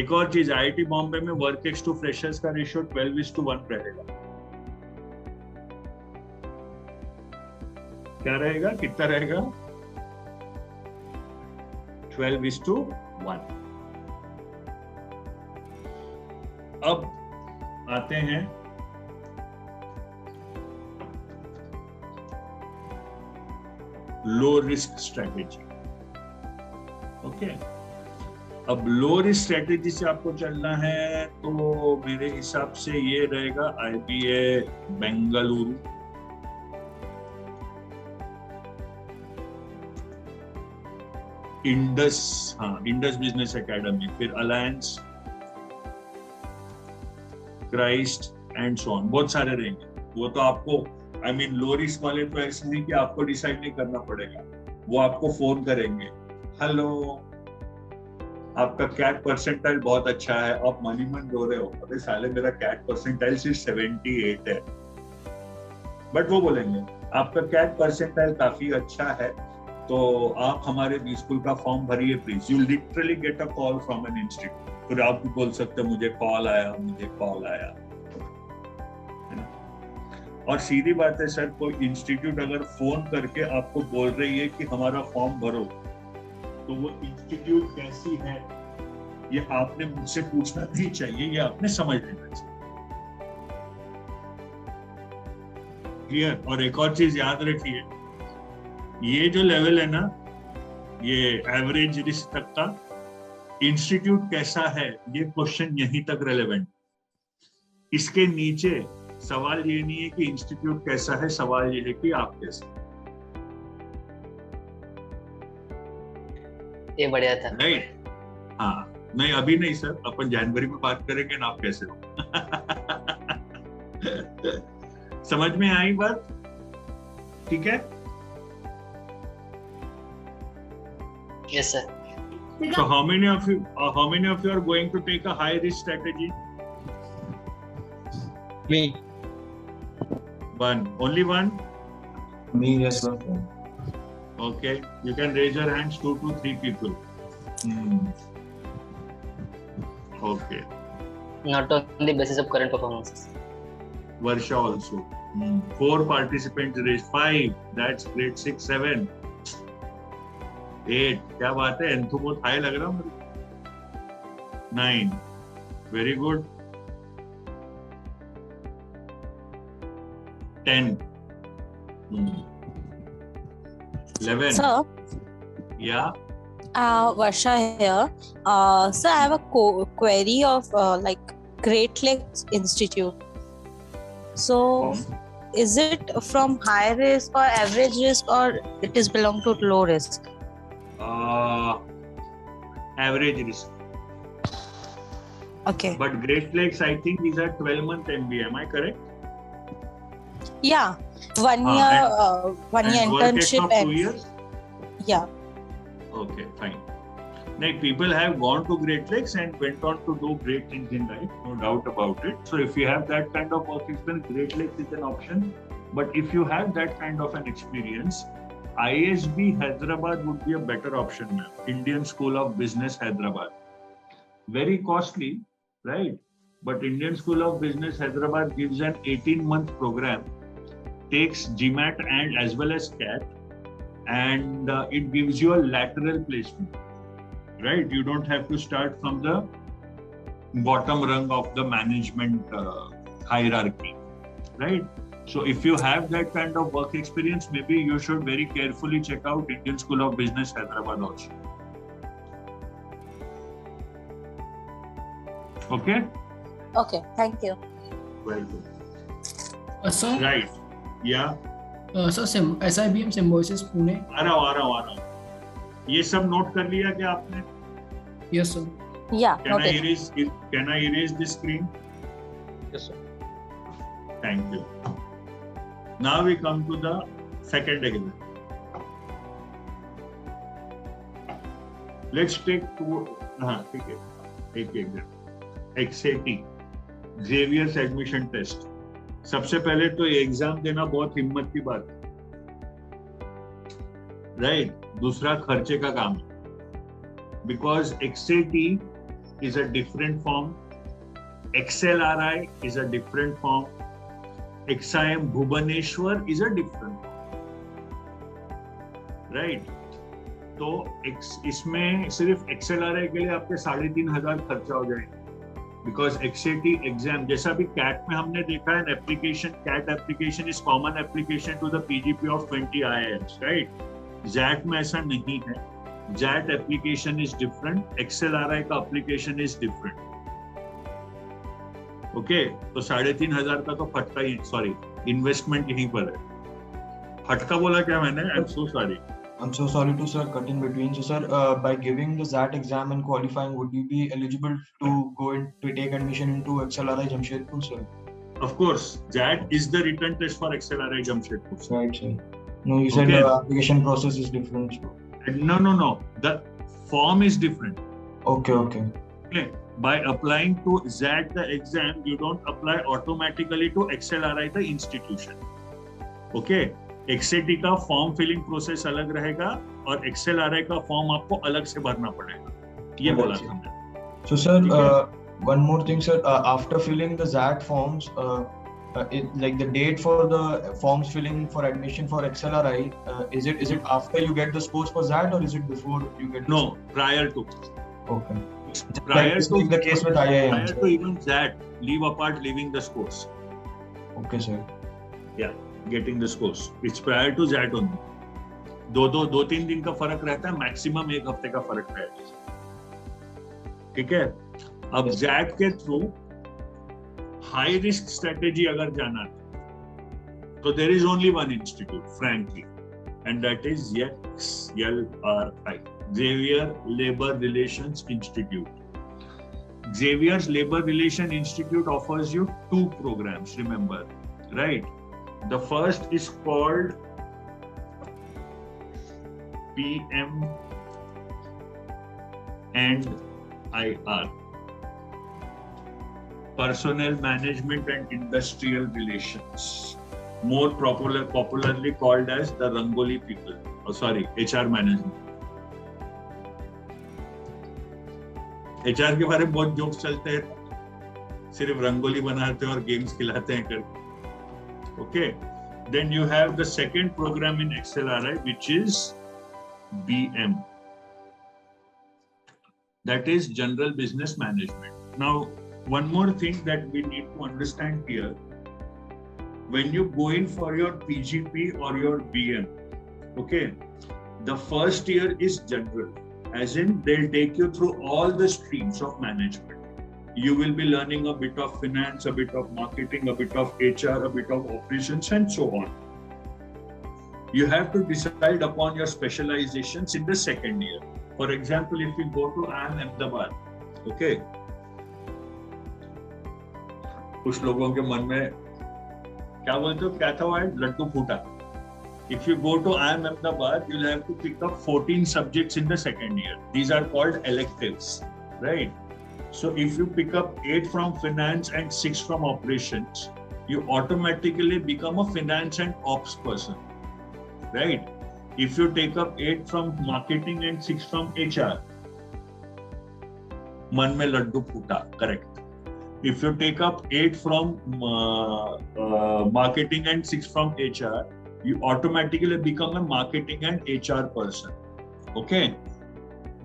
एक और चीज, IIT बॉम्बे में वर्क एक्स टू फ्रेशर्स का रेशियो 12:1 रहेगा. क्या रहेगा, कितना रहेगा? 12:1. अब आते हैं लो रिस्क स्ट्रेटेजी. ओके, अब लो रिस्क स्ट्रेटेजी से आपको चलना है तो मेरे हिसाब से ये रहेगा IBA बेंगलुरु. इंडस, हाँ इंडस बिजनेस एकेडमी, फिर alliance, Christ and so on. बहुत सारे रहेंगे. वो तो आपको लो रिस्क वाले तो ऐसे नहीं कि आपको डिसाइड नहीं करना पड़ेगा, वो आपको फोन करेंगे, हेलो आपका कैट परसेंटाइल बहुत अच्छा है, आप मनी मन रो रहे हो, अरे साले मेरा कैट परसेंटाइल सिर्फ 78 है. बट वो बोलेंगे आपका कैट परसेंटाइल काफी अच्छा है, तो आप हमारे बी स्कूल का फॉर्म भरिए please. You literally get a call from an institute. फिर आप भी बोल सकते हैं मुझे कॉल आया. और सीधी बात है सर, कोई इंस्टीट्यूट अगर फोन करके आपको बोल रही है कि हमारा फॉर्म भरो, तो वो इंस्टीट्यूट कैसी है ये आपने मुझसे पूछना नहीं चाहिए, ये आपने समझ लेना चाहिए. क्लियर? और एक और चीज याद रखिए, ये जो लेवल है ना, ये एवरेज रिस्क तक का, इंस्टीट्यूट कैसा है ये क्वेश्चन यहीं तक रेलेवेंट. इसके नीचे सवाल ये नहीं है कि इंस्टीट्यूट कैसा है, सवाल ये है कि आप कैसे.
ये बढ़िया था.
राइट? हाँ, नहीं अभी नहीं सर, अपन जनवरी में बात करेंगे ना आप कैसे हो. समझ में आई बात? ठीक है.
Yes sir.
So how many of you are going to take a high risk strategy?
Me.
One. Only one?
Me, yes sir.
Okay. You can raise your hands, 2 to 3 people. Okay.
Not on the basis of current performance.
Varsha also. 4 participants raised. 5. That's grade 6, 7. 8. क्या बात है, एंथो बहुत high लग रहा मुझे. 9. Very good. 10. 11.
Sir.
Yeah.
Varsha here. Sir, I have a query of like Great Lakes Institute. So, is it from high risk or average risk, or it is belong to low risk?
Average risk.
Okay.
But Great Lakes, I think, is a 12-month MBA. Am I correct?
Yeah, 1 year, 1 year
and work
internship.
of 2 years?
Yeah.
Okay, fine. Like people have gone to Great Lakes and went on to do great things in life, no doubt about it. So if you have that kind of work experience, Great Lakes is an option. But if you have that kind of an experience, ISB Hyderabad would be a better option, ma'am. Indian School of Business Hyderabad. Very costly, right? But Indian School of Business Hyderabad gives an 18-month program, takes GMAT and as well as CAT, and it gives you a lateral placement, right? You don't have to start from the bottom rung of the management hierarchy, right? So if you have that kind of work experience, maybe you should very carefully check out Indian School of Business Hyderabad also. Okay?
Okay, thank you.
Very good.
Sir?
Right. Yeah.
Sir, SIBM Symbiosis Pune.
आ रहा हूँ. ये सब note कर लिया क्या आपने?
Yes, sir.
Yeah.
Can I erase the screen?
Yes, sir.
Thank you. Now we come to the second exam. Let's take two. ठीक है. एक exam. XAT. Xavier's Admission Test. सबसे पहले तो ये एग्जाम देना बहुत हिम्मत की बात है, राइट? दूसरा खर्चे का काम है, because XAT is a different form, XLRI is a different form, XIM Bhubaneswar is a different form, right? तो इसमें सिर्फ XLRI के लिए आपके 3,500 खर्चा हो जाएगा, बिकॉज XAT एग्जाम जैसा भी कैट में हमने देखा है, application CAT application is common application to the PGP of 20 IIMs, राइट? JAT में ऐसा नहीं है. JAT application is different, XLRI का एप्लीकेशन इज डिफरेंट. ओके, तो 3,500 का तो फटका ही, सॉरी, इन्वेस्टमेंट यहीं पर है. फटका बोला क्या मैंने? I am so sorry
to sir cut in between. So sir, by giving the ZAT exam and qualifying, would you be eligible to go in to take admission into XLRI Jamshedpur, sir?
Of course, JAT is the written test for XLRI Jamshedpur.
Right, sir. No, you said the application process is different.
No. The form is different.
Okay.
By applying to ZAT the exam, you don't apply automatically to XLRI the institution. Okay. XAT का form filling process अलग रहेगा और XLRI का form आपको अलग से भरना पड़ेगा. ये बोला था मैंने.
So sir, one more thing, sir. After filling the ZAT forms, like the date for the forms filling for admission for XLRI, is it after you get the scores for ZAT or is it before you get?
No, prior to.
Okay.
Prior to
the case with IIM.
Prior to even ZAT, leave apart leaving the scores.
Okay, sir.
Yeah. Getting the scores. It's prior to ZAT only. 2-3 दिन का फर्क रहता है, maximum 1 हफ्ते का फर्क रहता है. ठीक है. अब ZAT के थ्रू हाई रिस्क स्ट्रेटेजी अगर जाना है तो there is only one institute, frankly, and that is XLRI, Xavier Labor Relations Institute. Xavier's Labor Relation Institute offers you 2 programs, remember, right? The first is called PM and IR, Personnel Management and Industrial Relations, more popularly called as the Rangoli people. HR Management. HR के बारे में बहुत jokes चलते हैं, सिर्फ रंगोली बनाते हैं और गेम्स खिलाते हैं करके. Okay, then you have the second program in XLRI, which is BM. That is General Business Management. Now, one more thing that we need to understand here, when you go in for your PGP or your BM, okay, the first year is general, as in they'll take you through all the streams of management. You will be learning a bit of finance, a bit of marketing, a bit of HR, a bit of operations, and so on. You have to decide upon your specializations in the second year. For example, if you go to IIM Ahmedabad, okay, कुछ लोगों के मन में क्या बोलते हो, क्या था वर्ड, लड्डू फूटा. If you go to IIM Ahmedabad, you'll have to pick up 14 subjects in the second year. These are called electives, right? So if you pick up 8 from finance and 6 from operations, you automatically become a finance and ops person, right? If you take up 8 from marketing and 6 from HR, मन में लड्डू फूटा, correct. If you take up 8 from marketing and 6 from HR, you automatically become a marketing and HR person. Okay?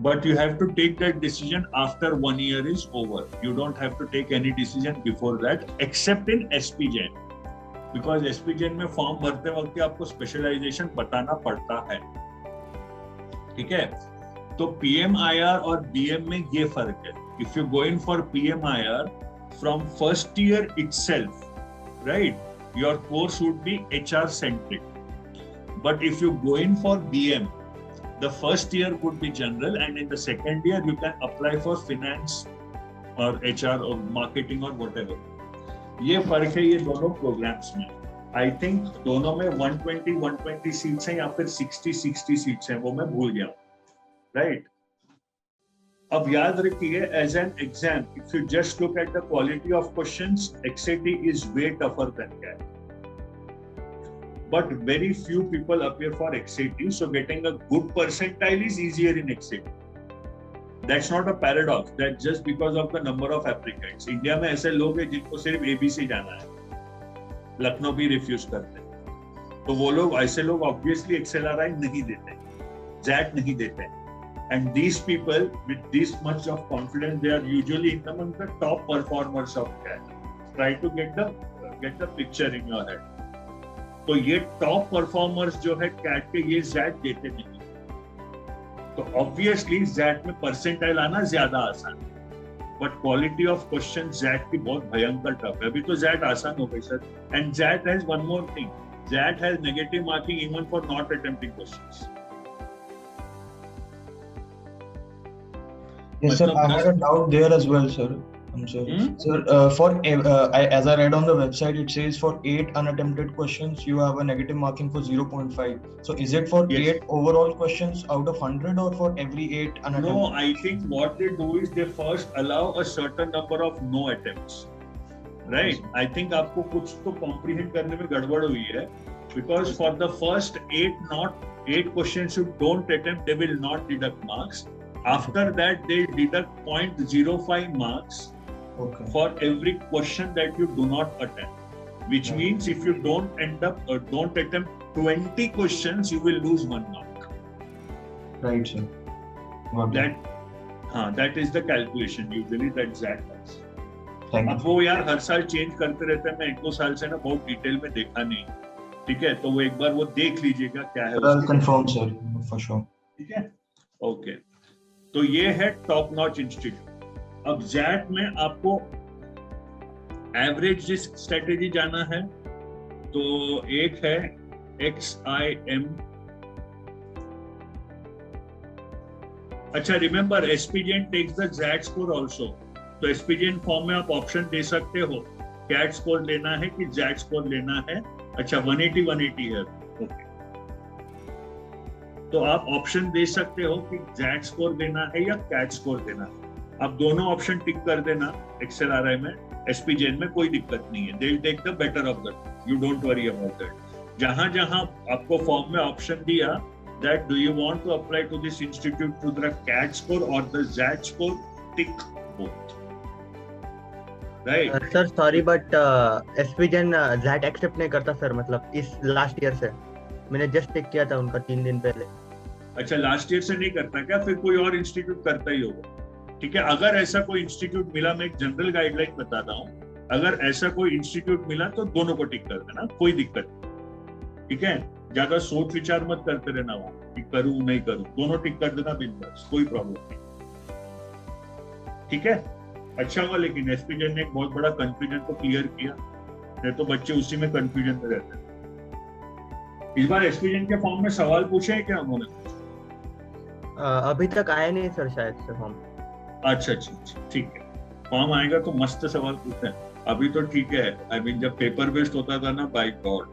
But you have to take that decision after 1 year is over. You don't have to take any decision before that, except in SPGen. Because SPGen में form भरते वक्त आपको specialisation बताना पड़ता है. ठीक है? तो PMIR और BM में ये फर्क है. If you go in for PMIR from first year itself, right? Your course would be HR centric. But if you go in for BM, the first year would be general, and in the second year you can apply for finance or HR or marketing or whatever. ये फर्क है ये दोनों programmes में. I think दोनों में 120 seats हैं या फिर 60 सीट्स हैं, वो मैं भूल गया. Right? अब याद रखिए, as an exam, if you just look at the quality of questions, XAT is way tougher than CAT. But very few people appear for XAT, so getting a good percentile is easier in XAT. That's not a paradox. That's just because of the number of applicants. India में ऐसे लोग हैं जिनको सिर्फ ABC जाना है, लखनऊ भी refuse करते हैं. तो वो लोग, ऐसे लोग ऑब्वियसली XLRI नहीं देते, JAT नहीं देते. And these people with this much of confidence, they are usually among the top performers of CAT. Try to get the picture in your head. तो ये टॉप परफॉर्मर्स जो है CAT के, ये JAT देते नहीं. तो ऑब्वियसली JAT में परसेंटाइल आना ज्यादा आसान है, but quality of question JAT की बहुत भयंकर टफ है. अभी तो JAT आसान हो गई sir. And JAT has one more thing, JAT has negative marking even for not attempting questions.
Yes, sir. I had a doubt there as well, sir. I'm sorry. Sir, as I read on the website, it says for 8 unattempted questions, you have a negative marking for 0.5. So is it for 8 overall questions out of 100 or for every 8 unattempted?
No, I think what they do is they first allow a certain number of no attempts. Right? I think आपको कुछ तो comprehend करने में गड़बड़ हुई है. Because for the first 8 questions you don't attempt, they will not deduct marks. After that, they deduct 0.05 marks for every question that you do not attempt. Which means if you don't attempt 20 questions, you will lose 1 mark.
Right, sir.
That is the calculation usually that JAT does.
अब
वो यार हर साल change करते रहते हैं. मैं 1-2 साल से ना बहुत डिटेल में देखा नहीं. ठीक है, तो वो एक बार वो देख लीजिएगा क्या है.
I'll confirm, sir, for sure.
ठीक है, ओके. तो ये है टॉप नॉच इंस्टीट्यूट. अब JAT में आपको एवरेज स्ट्रेटेजी जाना है, तो एक है XIM. अच्छा, remember SPGen takes the JAT score also. तो SPGen फॉर्म में आप ऑप्शन दे सकते हो, CAT स्कोर लेना है कि JAT स्कोर लेना है. अच्छा, 180 है. ओके, तो आप ऑप्शन दे सकते हो कि JAT स्कोर देना है या CAT स्कोर देना है. आप दोनों ऑप्शन टिक कर देना. XLRI में, SPGen में कोई दिक्कत नहीं है. They'll take the better of the two. You don't worry about that. जहां जहां आपको फॉर्म में ऑप्शन दिया that do you want to apply to this institute to the CAT score or the JAT score, tick both. Right?
Sir, sorry but SPGen JAT accept नहीं करता sir. मतलब इस last year से मैंने just tick किया था उनका 3 दिन पहले.
अच्छा, लास्ट ईयर से नहीं करता क्या? फिर कोई और इंस्टीट्यूट करता ही होगा. ठीक है, अगर ऐसा कोई इंस्टीट्यूट मिला, मैं एक जनरल गाइडलाइन बताता हूँ, अगर ऐसा कोई इंस्टीट्यूट मिला तो दोनों को टिक कर देना, कोई दिक्कत नहीं. ठीक है, ज्यादा सोच विचार मत करते रहना वहां कि करूं नहीं करूं, दोनों टिक कर देना बिंदास, कोई प्रॉब्लम नहीं. ठीक है, अच्छा हुआ लेकिन SPGen ने एक बहुत बड़ा कंफ्यूजन को क्लियर किया, नहीं तो बच्चे उसी में कंफ्यूजन में रहते हैं. इस बार SPGen के फॉर्म में सवाल पूछे हैं क्या उन्होंने?
अभी तक आया नहीं सर, शायद से फॉर्म.
अच्छा, ठीक है. फॉर्म आएगा तो मस्त सवाल पूछते हैं। अभी तो ठीक है, आई मीन जब पेपर बेस्ड होता था ना, बाय गॉड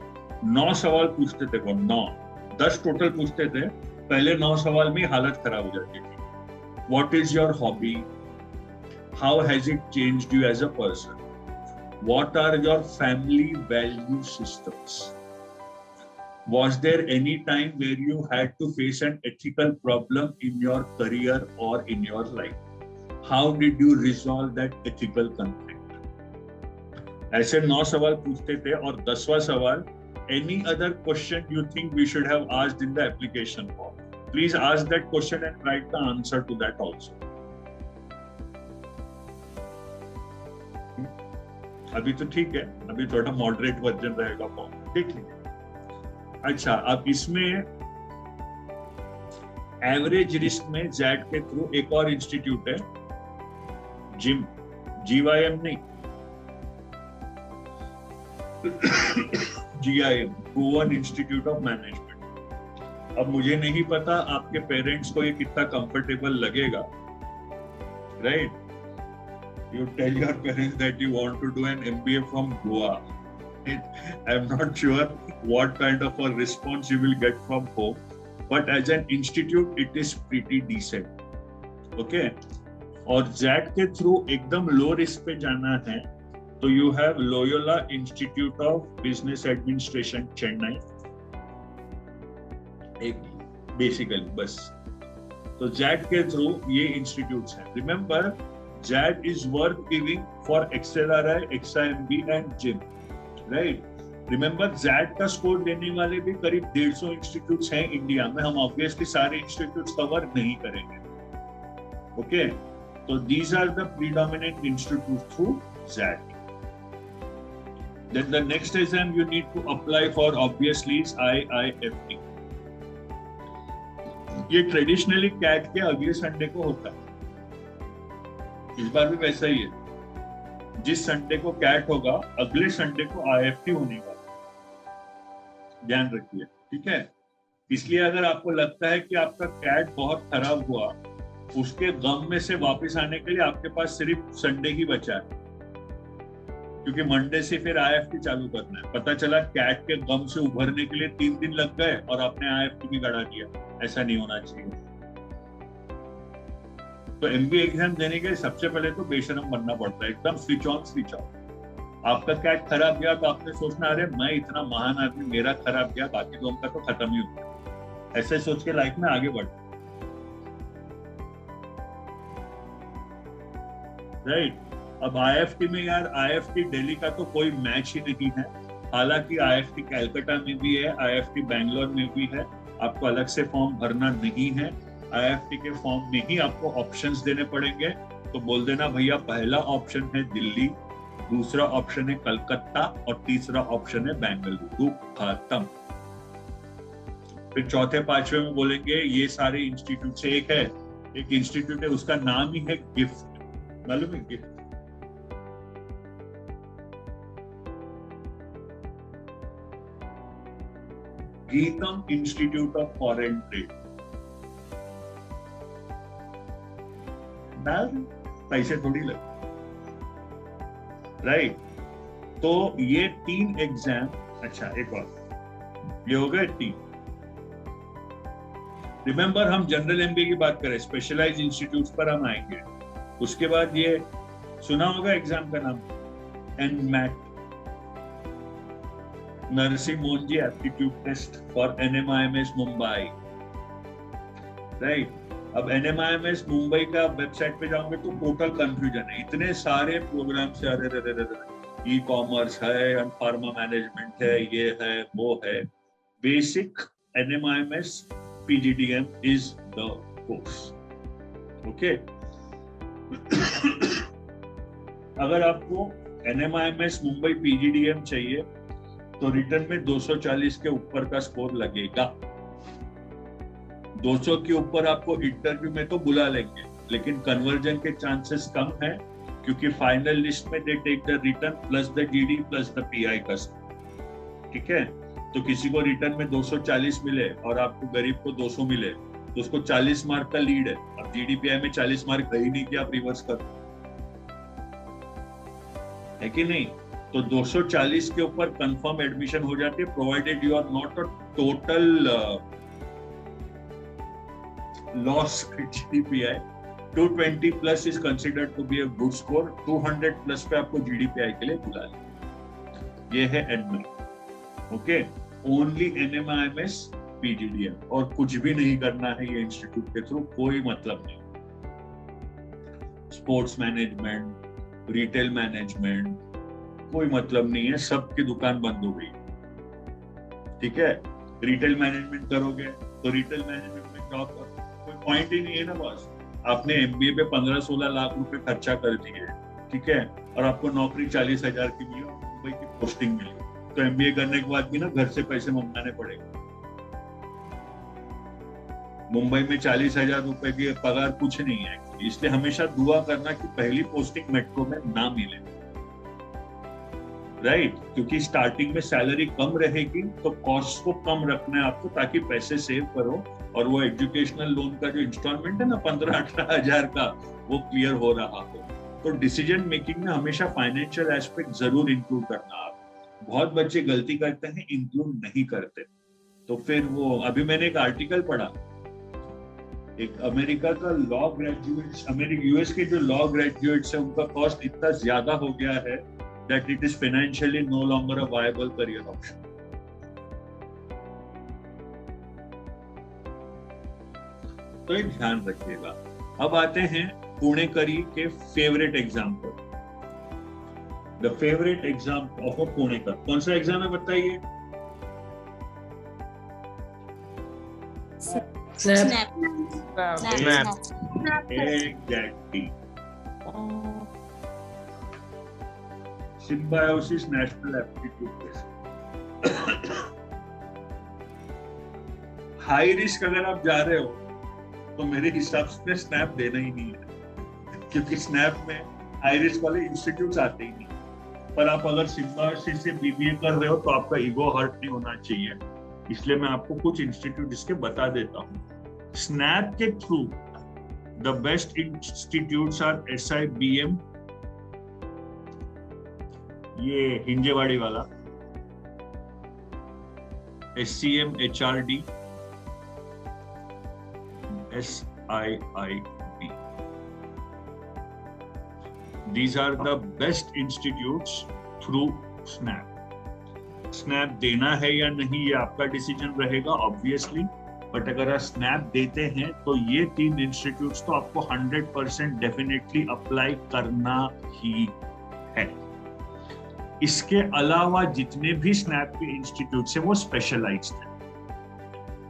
9 सवाल पूछते थे वो, 9-10 टोटल पूछते थे, पहले 9 सवाल में हालत खराब हो जाती थी। What is your hobby, how has it changed you as a person, what are your family value systems, was there any time where you had to face an ethical problem in your career or in your life, how did you resolve that ethical conflict? ऐसे 9 सवाल पूछते थे। और 10वां सवाल, any other question you think we should have asked in the application form, please ask that question and write the answer to that also. अभी तो ठीक है, अभी थोड़ा मॉडरेट वर्जन रहेगा फॉर्म, देख लीजिए। अच्छा, अब इसमें एवरेज रिस्क में जैड के थ्रू एक और इंस्टीट्यूट है, जिम, GYM नहीं, GIM, Goan institute of management. अब मुझे नहीं पता आपके पेरेंट्स को ये कितना कंफर्टेबल लगेगा, right? You tell your parents that you want to do an MBA from Goa. I'm not sure what kind of a response you will get from home, but as an institute, it is pretty decent. Okay? और JAT के through एकदम low risk पे जाना है तो you have Loyola Institute of Business Administration, Chennai, एक basically बस। तो JAT के थ्रू ये इंस्टीट्यूट्स हैं। Remember, JAT is worth giving for XLRI, XIMB and JIM. Right, remember JAT का स्कोर देने वाले भी करीब 150 इंस्टीट्यूट्स हैं इंडिया में। हम ऑब्वियसली सारे इंस्टीट्यूट्स कवर नहीं करेंगे। ओके, तो these are the predominant institute through JAT. Then the next exam you need to apply for obviously is IIFT. ये ट्रेडिशनली कैट के अगले संडे को होता है, इस बार भी वैसा ही है। जिस संडे को कैट होगा, अगले संडे को IIFT होने वाला, ध्यान रखिए, ठीक है? इसलिए अगर आपको लगता है कि आपका कैट बहुत खराब हुआ, उसके गम में से वापस आने के लिए आपके पास सिर्फ संडे ही बचा है, क्योंकि मंडे से फिर IIFT चालू करना है। पता चला कैट के गम से उभरने के लिए 3 दिन लग गए और आपने IIFT भी गड़ा दिया, ऐसा नहीं होना चाहिए। तो MBA एग्जाम देने के लिए सबसे पहले तो बेशरम बनना पड़ता है, एकदम स्विच ऑन स्विच ऑफ। आपका कैट खराब गया तो आपने सोचना, अरे मैं इतना महान आदमी, मेरा खराब गया, बाकी लोगों का तो खत्म ही हो गया। ऐसे सोच के लाइफ में आगे बढ़, राइट? अब IIFT में यार, IIFT दिल्ली का तो कोई मैच ही नहीं है। हालांकि IIFT कलकत्ता में भी है, IIFT बैंगलोर में भी है, आपको अलग से फॉर्म भरना नहीं है। IIFT के फॉर्म में ही आपको ऑप्शंस देने पड़ेंगे। तो बोल देना भैया, पहला ऑप्शन है दिल्ली, दूसरा ऑप्शन है कलकत्ता और तीसरा ऑप्शन है बेंगलुरु, खत्म। फिर चौथे पांचवे में बोलेंगे ये सारे इंस्टीट्यूट से एक है, एक इंस्टीट्यूट है उसका नाम ही है गिफ्ट, मालूम है? Gift, GITAM institute of foreign trade. पैसे थोड़ी लगे, राइट? तो ये 3 एग्जाम, अच्छा एक और, ये हो गए 3। रिमेंबर, हम जनरल MBA की बात करें, स्पेशलाइज्ड इंस्टीट्यूट्स पर हम आएंगे। उसके बाद ये सुना होगा एग्जाम का नाम, NMAT, Narsee Monjee aptitude test for NMIMS Mumbai, right? अब NMIMS मुंबई का वेबसाइट पे जाओगे तो टोटल कंफ्यूजन है, इतने सारे प्रोग्राम से, अरे ई-कॉमर्स है, फार्मा मैनेजमेंट है, ये है, वो है। Basic NMIMS PGDM is the course. Okay? अगर आपको NMIMS मुंबई PGDM चाहिए तो रिटर्न में 240 के ऊपर का स्कोर लगेगा। 200 के ऊपर आपको इंटरव्यू में तो बुला लेंगे, लेकिन कन्वर्जन के चांसेस कम है, क्योंकि फाइनल लिस्ट में they take the written plus the GD plus the PI का स्कोर, ठीक है? तो किसी को रिटर्न में 240 मिले और आपको गरीब को 200 मिले तो उसको 40 मार्क का लीड है। अब GD PI में 40 मार्क है ही नहीं कि आप रिवर्स कर, है कि नहीं? तो 240 के ऊपर कंफर्म एडमिशन हो जाती है, provided you are not a total loss GDPI. 220 plus is considered to be a good score. 200 plus पे आपको GDPI के लिए बुला ले. ये है admit. Okay, only NMIMS PGDM, और कुछ भी नहीं करना है ये इंस्टीट्यूट के थ्रू, कोई मतलब नहीं. स्पोर्ट्स मैनेजमेंट, रिटेल मैनेजमेंट, कोई मतलब नहीं है. सबकी दुकान बंद हो गई. ठीक है, रिटेल मैनेजमेंट करोगे तो रिटेल मैनेजमेंट में जॉब करो, कोई पॉइंट ही नहीं है ना बॉस. आपने MBA पे 15-16 लाख रुपए खर्चा कर दिए, ठीक है, और आपको नौकरी 40,000 की मिली और मुंबई की पोस्टिंग मिली, तो MBA करने के बाद भी ना घर से पैसे मंगाने पड़ेगा. मुंबई में 40,000 रुपए की पगार कुछ नहीं है. इसलिए हमेशा दुआ करना कि पहली पोस्टिंग मेट्रो में ना मिले, राइट? क्योंकि स्टार्टिंग में सैलरी कम रहेगी, तो कॉस्ट को कम रखना है आपको, ताकि पैसे सेव करो और वो एजुकेशनल लोन का जो इंस्टॉलमेंट है ना 15-18 हजार का, वो क्लियर हो रहा हो. तो डिसीजन मेकिंग में हमेशा फाइनेंशियल एस्पेक्ट जरूर इंक्लूड करना. आप बहुत बच्चे गलती करते हैं, इंक्लूड नहीं करते. तो फिर वो, अभी मैंने एक आर्टिकल पढ़ा, एक अमेरिका का लॉ ग्रेजुएट्स, US के जो लॉ ग्रेजुएट्स है, उनका कॉस्ट इतना ज्यादा हो गया है that it is financially no longer a viable career option. तो ये ध्यान रखिएगा. अब आते हैं पुणेकरी के favourite example. The favourite exam of a Punekar. कौन सा एग्जाम है बताइए?
Snap.
Exactly. Symbiosis National Aptitude Test. High risk अगर आप जा रहे हो तो मेरे हिसाब से स्नैप देना ही नहीं है, क्योंकि स्नैप में हाई रिस्क वाले इंस्टीट्यूट्स आते ही नहीं. पर आप अगर सिम्बायोसिस से BBA कर रहे हो तो आपका ईगो हर्ट नहीं होना चाहिए, इसलिए मैं आपको कुछ इंस्टीट्यूट इसके बता देता हूँ. स्नैप के through the best institutes are SIBM, ये हिंजेवाड़ी वाला, SCM HRD, SIIB. These are the best institutes through Snap. Snap देना है या नहीं ये आपका डिसीजन रहेगा ऑब्वियसली, बट अगर आप स्नैप देते हैं तो ये 3 इंस्टीट्यूट्स तो आपको 100% डेफिनेटली अप्लाई करना ही है. इसके अलावा जितने भी स्नैप के इंस्टीट्यूट्स हैं वो स्पेशलाइज्ड हैं,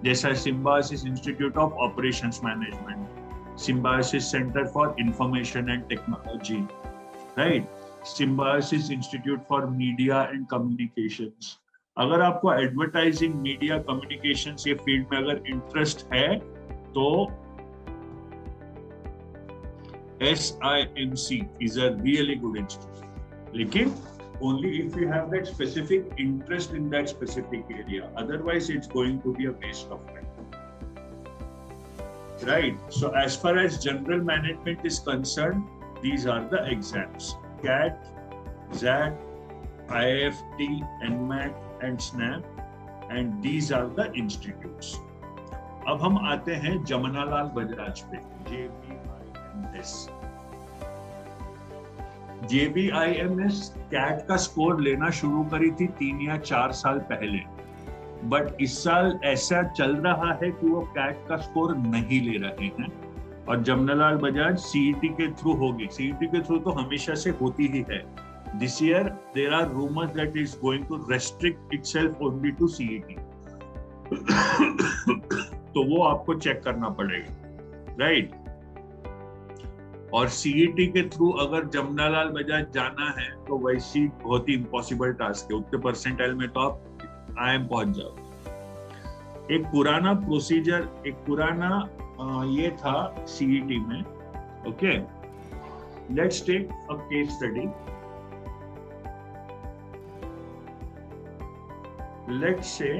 जैसा symbiosis institute of operations management, symbiosis centre for information and technology, right, symbiosis institute for media and communications. अगर आपको एडवर्टाइजिंग, मीडिया, कम्युनिकेशंस ये फील्ड में अगर इंटरेस्ट है तो SIMC is a really good institute. लेकिन only if you have that specific interest in that specific area. Otherwise, it's going to be a waste of time. Right? So as far as general management is concerned, these are the exams. CAT, ZAT, IFT, NMAT and SNAP, and these are the institutes. अब हम आते हैं जमनालाल बजाज पे, JBIMS. JBIMS cat का score लेना शुरू करी थी 3 या 4 साल पहले, बट इस साल ऐसा चल रहा है कि वो कैट का स्कोर नहीं ले रहे हैं और जमनालाल बजाज CET के थ्रू होगी. CET के थ्रू तो हमेशा से होती ही है. This year there are rumors that it's going to restrict itself only to CET. तो वो आपको चेक करना पड़ेगा, राइट? और CET के थ्रू अगर जमनालाल बजाज जाना है तो वैसी बहुत ही इम्पॉसिबल टास्क है. उतने परसेंटाइल में तो आप IIM पहुंच जाओ. एक पुराना प्रोसीजर, एक पुराना ये था CET में. Okay, let's take a case study. Let's say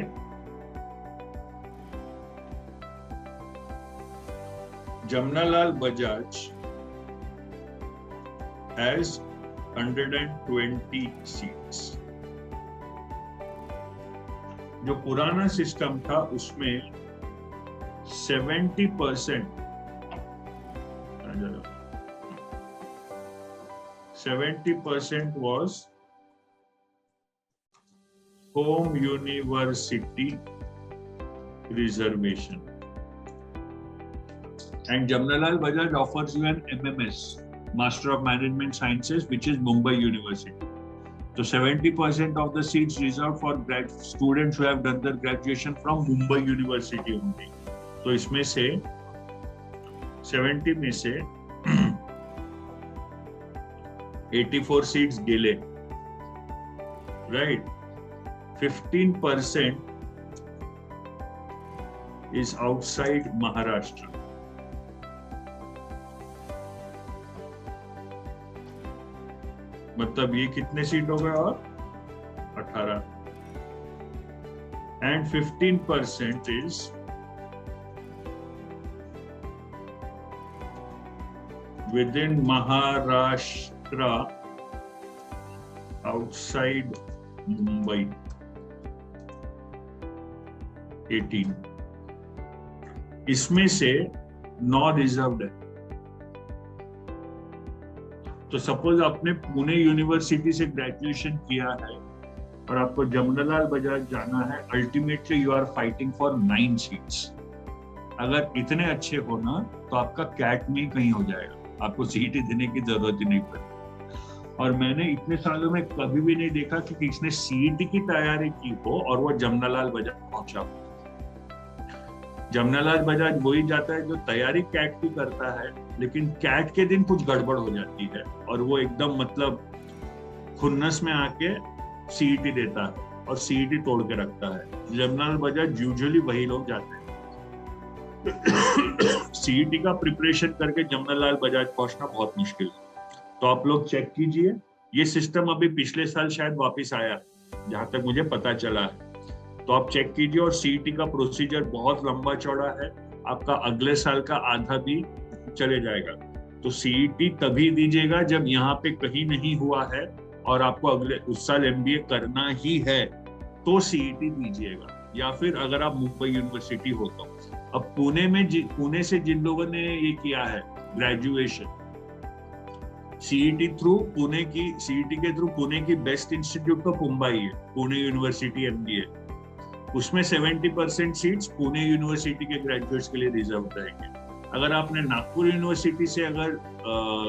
Jamnalal Bajaj has 120 seats. जो पुराना सिस्टम था उसमें 70% 70% was home university reservation. And Jamnalal Bajaj offers you an MMS, Master of Management Sciences, which is Mumbai University. So 70% of the seats reserved for students who have done their graduation from Mumbai University only. तो इसमें से 70 में से 84 seats गेले, right? 15% is outside Maharashtra. मतलब ये कितने seat हो गए और 18 and 15% is within Maharashtra outside Mumbai 18. इसमें से 9 रिजर्व्ड है. तो सपोज आपने पुणे यूनिवर्सिटी से ग्रेजुएशन किया है और आपको जमनालाल बजाज जाना है, ultimately you are fighting for 9 seats. अगर इतने अच्छे हो ना तो आपका कैट में कहीं हो जाएगा, आपको सीट ही देने की जरूरत ही नहीं पड़ेगी. और मैंने इतने सालों में कभी भी नहीं देखा कि किसने सीट की तैयारी की हो और वो जमनालाल बजाज पहुंचा हो. जमनालाल बजाज वही जाता है जो तैयारी कैट की करता है, लेकिन कैट के दिन कुछ गड़बड़ हो जाती है और वो एकदम मतलब खुन्नस में आके सीईटी देता है और सीईटी तोड़ के रखता है. जमनालाल बजाज यूजुअली वही लोग जाते हैं. सीईटी का प्रिपरेशन करके जमनालाल बजाज पहुंचना बहुत मुश्किल है. तो आप लोग चेक कीजिए, ये सिस्टम अभी पिछले साल शायद वापस आया है जहां तक मुझे पता चला है. तो आप चेक कीजिए. और सीईटी का प्रोसीजर बहुत लंबा चौड़ा है, आपका अगले साल का आधा भी चले जाएगा. तो सीईटी तभी दीजिएगा जब यहाँ पे कहीं नहीं हुआ है और आपको अगले उस साल एमबीए करना ही है तो सीईटी दीजिएगा, या फिर अगर आप मुंबई यूनिवर्सिटी हो तो. अब पुणे से जिन लोगों ने ये किया है ग्रेजुएशन सीईटी थ्रू पुणे की, सीईटी के थ्रू पुणे की बेस्ट इंस्टीट्यूट तो मुंबई है, पुणे यूनिवर्सिटी एमबीए. उसमें 70% सीट्स पुणे यूनिवर्सिटी के ग्रेजुएट्स के लिए रिजर्व रहेंगे. अगर आपने नागपुर यूनिवर्सिटी से अगर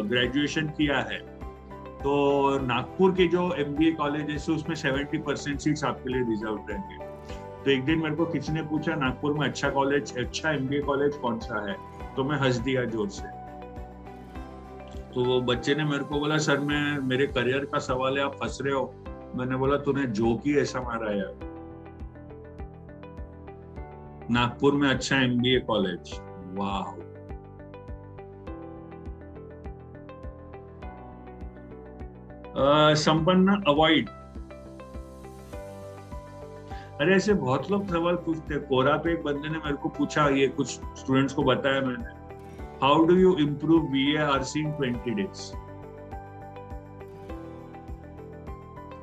ग्रेजुएशन किया है तो नागपुर के जो एमबीए कॉलेजेस है उसमें 70% सीट्स आपके लिए रिजर्व रहेंगे. तो एक दिन मेरे को किसी ने पूछा नागपुर में अच्छा कॉलेज, अच्छा एमबीए कॉलेज कौन सा है, तो मैं हंस दिया जोर से. तो वो बच्चे ने मेरे को बोला सर मेरे करियर का सवाल है, आप हंस रहे हो. मैंने बोला तूने जोक ही ऐसा मारा यार. नागपुर में अच्छा एमबीए कॉलेज, वाह. संपन्न अवॉइड. अरे ऐसे बहुत लोग सवाल पूछते हैं. कोरा पे एक बंदे ने मेरे को पूछा, ये कुछ स्टूडेंट्स को बताया मैंने, how do you improve VARC in 20 days?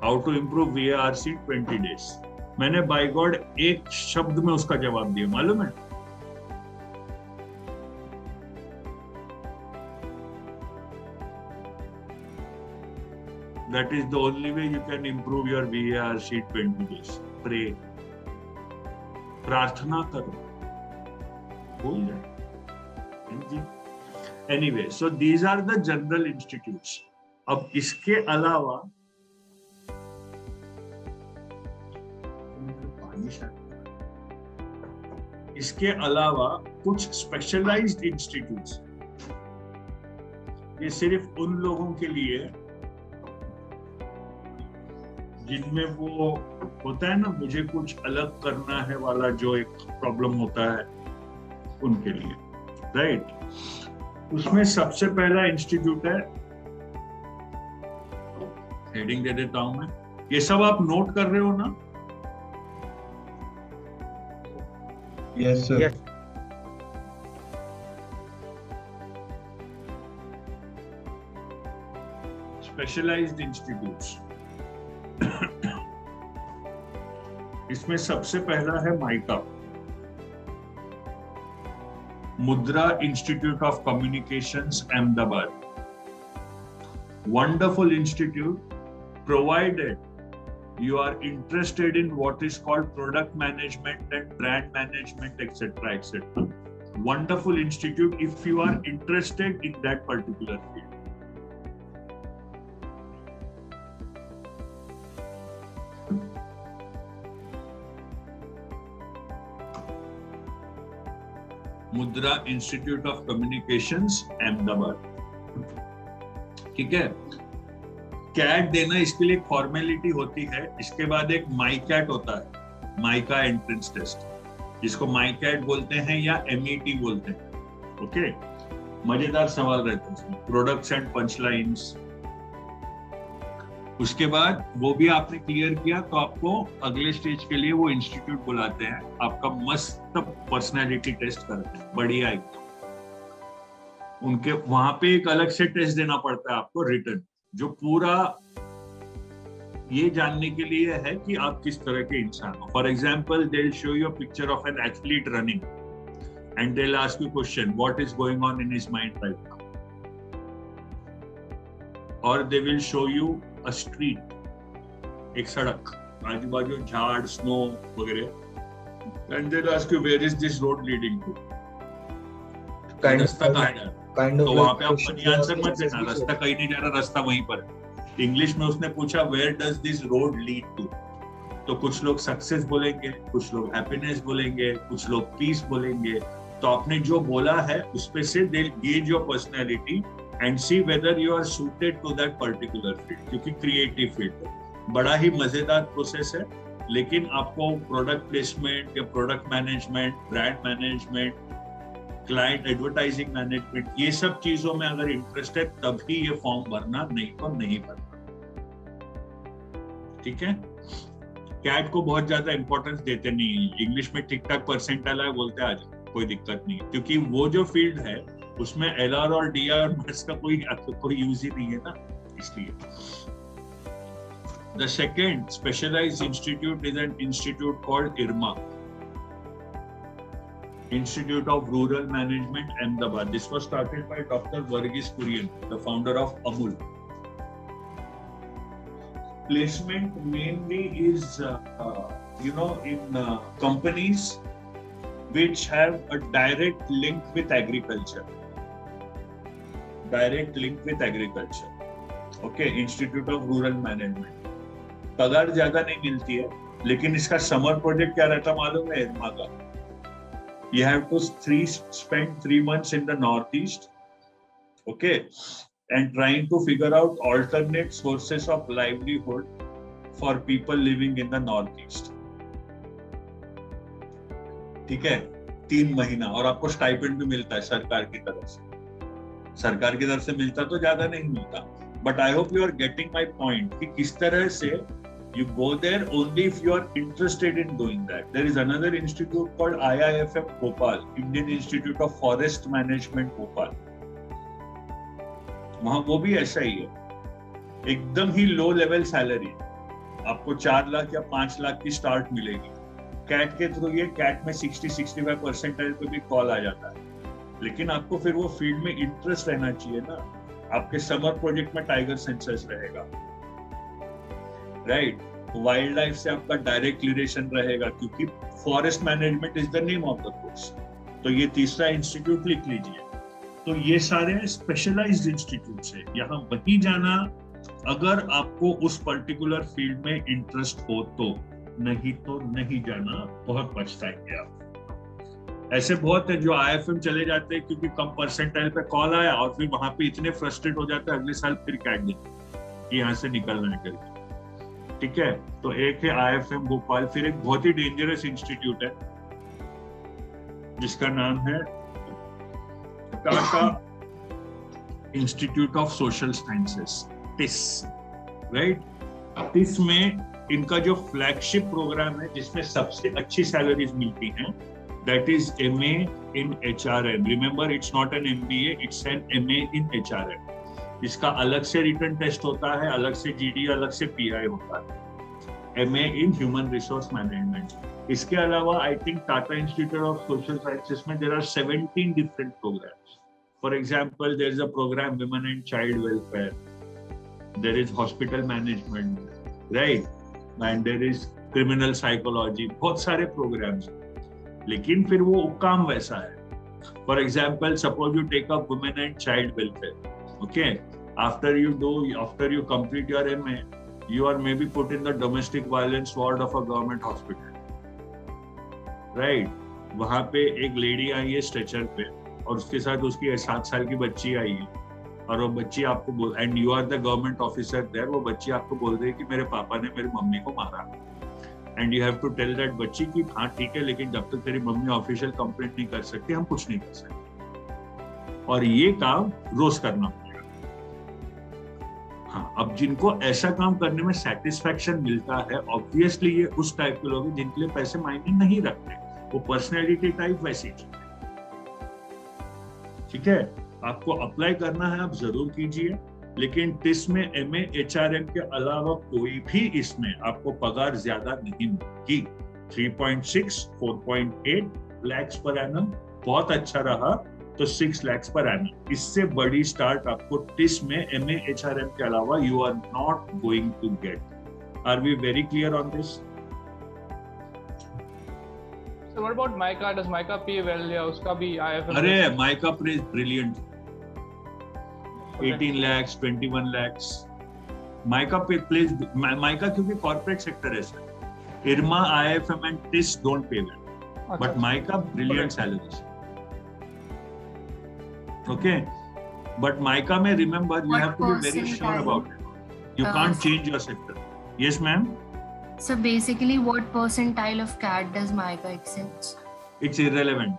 How to improve VARC in 20 days? मैंने बाय गॉड एक शब्द में उसका जवाब दिया, मालूम है? That is the only way you can improve your VARC in 20 days. Pray. प्रार्थना करो, हो जाए. Anyway, so these are the general institutes. अब इसके अलावा कुछ स्पेशलाइज्ड इंस्टीट्यूट्स, ये सिर्फ उन लोगों के लिए जिनमें वो होता है ना मुझे कुछ अलग करना है वाला जो एक प्रॉब्लम होता है, उनके लिए, राइट. उसमें सबसे पहला इंस्टीट्यूट है, हेडिंग दे देता हूं मैं. ये सब आप नोट कर रहे हो ना?
Yes sir.
Specialised institutes. इसमें सबसे पहला है MICA, Mudra institute of communications Ahmedabad. Wonderful institute, provided you are interested in what is called product management and brand management, etc., etc. Wonderful institute if you are interested in that particular field. मुद्रा institute of communications Ahmedabad. ठीक है, cat देना इसके लिए formality होती है। इसके बाद एक माई कैट होता है, माइका एंट्रेंस टेस्ट, जिसको माई कैट बोलते हैं या MET बोलते हैं। ओके, मजेदार सवाल रहते हैं इसमें, प्रोडक्ट्स एंड पंचलाइंस। उसके बाद वो भी आपने क्लियर किया तो आपको अगले स्टेज के लिए वो इंस्टीट्यूट बुलाते हैं, आपका मस्त पर्सनैलिटी टेस्ट करते हैं, बढ़िया एकदम। उनके वहां पे एक अलग से टेस्ट देना पड़ता है आपको, रिटन, जो पूरा ये जानने के लिए है कि आप किस तरह के इंसान हो। For example, they will show you a picture of an athlete running and they will ask you question, what is going on in his mind right now, और they will show you a street, एक सड़क, आजू बाजू झाड़, snow वगैरह, and they will ask you where is this road leading to, रास्ता कहाँ है। तो वहां पे आप फनी आंसर मत देना, रास्ता कहीं नहीं जा रहा, रास्ता वहीं पर है। इंग्लिश में उसने पूछा where does this road lead to, तो कुछ लोग सक्सेस बोलेंगे, कुछ लोग हैप्पीनेस बोलेंगे, कुछ लोग पीस बोलेंगे। तो आपने जो बोला है उस पे से they gauge your personality and see whether you are suited to that particular field, क्योंकि क्रिएटिव फील्ड है। बड़ा ही मजेदार प्रोसेस है, लेकिन आपको प्रोडक्ट प्लेसमेंट या product management, brand management, client advertising management, ये सब चीजों में अगर इंटरेस्ट है तभी ये फॉर्म भरना, नहीं तो नहीं भरना। ठीक है, कैट को बहुत ज्यादा इंपॉर्टेंस देते नहीं है, इंग्लिश में ठीक ठाक परसेंटाइल है बोलते हैं, आज कोई दिक्कत नहीं, क्योंकि वो जो फील्ड है उसमें LR और DR और मैथ्स का कोई यूज ही नहीं है ना, इसलिए। The second specialized institute is an institute called IRMA, Institute of Rural Management, Ahmedabad. This was started by Dr. Varghese Kurian, the founder of Amul. Placement mainly is, in companies which have a direct link with agriculture. Direct link with agriculture. Okay, Institute of Rural Management. पगार ज्यादा नहीं मिलती है, लेकिन इसका summer project क्या रहता मालूम है इरमा का? You have to spend 3 months in the Northeast, okay, and trying to figure out alternate sources of livelihood for people living in the Northeast. ठीक है, 3 महीना, और आपको स्टाइपेंड भी मिलता है सरकार की तरफ से। सरकार की तरफ से मिलता तो ज्यादा नहीं मिलता, but I hope you are getting my point कि किस तरह से you go there only if you are interested in doing that. There is another institute called IIFM Bhopal, Indian Institute of Forest Management Bhopal. वहां वो भी ऐसा ही है, एकदम ही लो लेवल सैलरी, आपको 4 लाख या 5 लाख की स्टार्ट मिलेगी। कैट के थ्रू ये कैट में 60-65 परसेंटाइल पे भी कॉल आ जाता है, लेकिन आपको फिर वो फील्ड में इंटरेस्ट रहना चाहिए ना। आपके समर प्रोजेक्ट में टाइगर सेंसस रहेगा, राइट, वाइल्ड लाइफ से आपका डायरेक्ट रिलेशन रहेगा, क्योंकि forest management is the name of the course. तो ये तीसरा इंस्टीट्यूट लिख लीजिए। तो ये सारे स्पेशलाइज्ड इंस्टीट्यूट्स है, यहाँ वहीं जाना अगर आपको उस पर्टिकुलर फील्ड में इंटरेस्ट हो तो, नहीं तो नहीं जाना, बहुत पछताएंगे आप। ऐसे बहुत है जो IIFM चले जाते हैं क्योंकि कम परसेंटाइल पे कॉल आया, और फिर वहां पे इतने फ्रस्ट्रेट हो जाते हैं अगले साल फिर कैट देते कि यहाँ से निकलना है करके। ठीक है, तो एक है IIFM भोपाल, फिर एक बहुत ही डेंजरस इंस्टीट्यूट है जिसका नाम है Tata institute of social sciences, TISS, right. TISS में इनका जो फ्लैगशिप प्रोग्राम है जिसमें सबसे अच्छी सैलरीज मिलती हैं, that is MA in HRM. Remember, it's not an MBA, it's an MA in HRM. इसका अलग से रिटन टेस्ट होता है, अलग से जीडी, अलग से पीआई होता है। MA in human resource management. इसके अलावा I think Tata institute of social sciences में there are 17 different programmes. For example there is a programme women and child welfare, there is hospital management, right, and there is criminal psychology, बहुत सारे programmes. लेकिन फिर वो काम वैसा है। For example suppose you take up women and child welfare, okay, after you complete your MA, you are maybe put in the domestic violence ward of a government hospital, right? वहां पे एक lady आई है stretcher पे और उसके साथ उसकी 7 साल की बच्ची आई है और वो बच्ची आपको बोल, and you are the government officer there, वो बच्ची आपको बोल रही है कि मेरे पापा ने मेरी मम्मी को मारा, and you have to tell that बच्ची कि हाँ ठीक है, लेकिन जब तक तेरी मम्मी ऑफिशियल कंप्लेंट नहीं कर सकती हम कुछ नहीं कर सकते। और ये काम रोज करना। हाँ, अब जिनको ऐसा काम करने में सेटिस्फैक्शन मिलता है, ऑब्वियसली ये उस टाइप के लोग हैं जिनके लिए पैसे मायने नहीं रखते, वो पर्सनैलिटी टाइप वैसी चीज। ठीक है, आपको अप्लाई करना है, आप जरूर कीजिए, लेकिन टिस में एमए एचआरएम के अलावा कोई भी इसमें आपको पगार ज्यादा नहीं मिलेगी। 3.6 4.8 lakhs पर एनम बहुत अच्छा रहा तो 6 lakhs पर एनम। इससे बड़ी स्टार्ट आपको टिस में एमए एचआरएम के अलावा you are not going to get. Are we very clear on this?
So what about Mica? Does Mica pay well? या उसका भी IFM?
अरे Mica pays brilliant. 18 lakhs, 21 lakhs. Mica plays Mica क्योंकि corporate sector है sir. IRMA, IFM and TIS don't pay well, but Mica brilliant salaries. Okay, but Mica में remember you have to be very sure about it. You can't change your sector. Yes, ma'am.
So basically, what percentile of CAT does Mica excels?
It's irrelevant.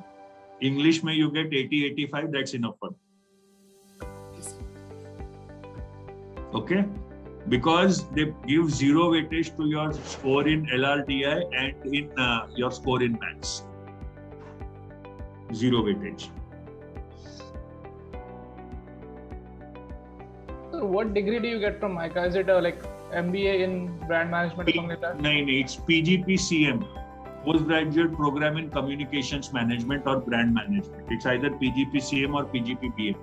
English में you get 80, 85. That's enough for me. Okay, because they give zero weightage to your score in LRDI and in your score in maths. Zero weightage.
So what degree do you get from Mica? Is it like MBA in brand management or something like that?
No, it's PGPCM, postgraduate program in communications management or brand management. It's either PGPCM or PGPBM.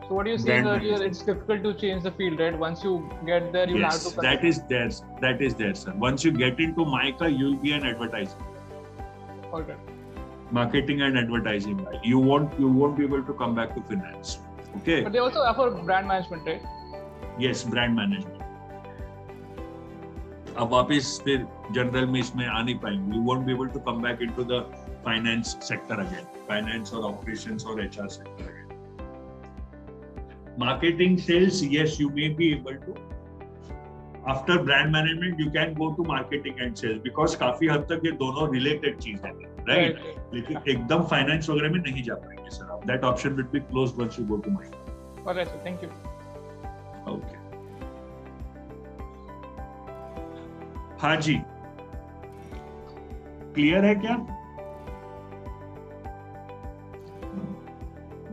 So what do you say earlier? It's difficult to change the field, right? Once you get there, you have to.
That is there. That is there, sir. Once you get into Mica, you'll be an advertiser.
Okay.
Marketing and advertising. You won't be able to come back to finance. Okay.
But they also offer brand management, right?
Yes, brand management. अब वापस फिर general में इसमें आ नहीं पाएंगे. You won't be able to come back into the finance sector again, finance or operations or HR sector again. Marketing, sales, yes, you may be able to. After brand management, you can go to marketing and sales because काफी हद तक ये दोनों related चीज है, right? लेकिन एकदम finance वगैरह में नहीं जा पाएंगे सर आप. That option will be closed once you go to marketing.
Alright, sir. Thank you.
Okay. हाँ जी, क्लियर है क्या?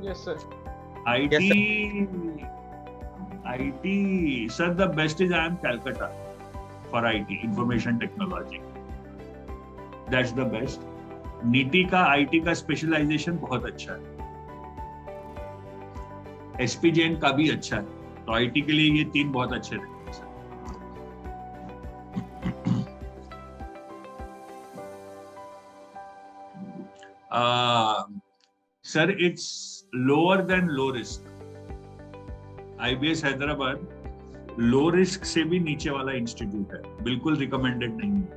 Yes, sir.
IT, sir, the best is I am Calcutta for IT, information technology. That's the best. NITI का IT का specialisation बहुत अच्छा है. SP Jain का भी अच्छा है. तो IT के लिए ये 3 बहुत अच्छे रहेंगे. Sir, it's lower than low risk. IBS Hyderabad low risk से भी नीचे वाला इंस्टीट्यूट है, बिल्कुल रिकमेंडेड नहीं है.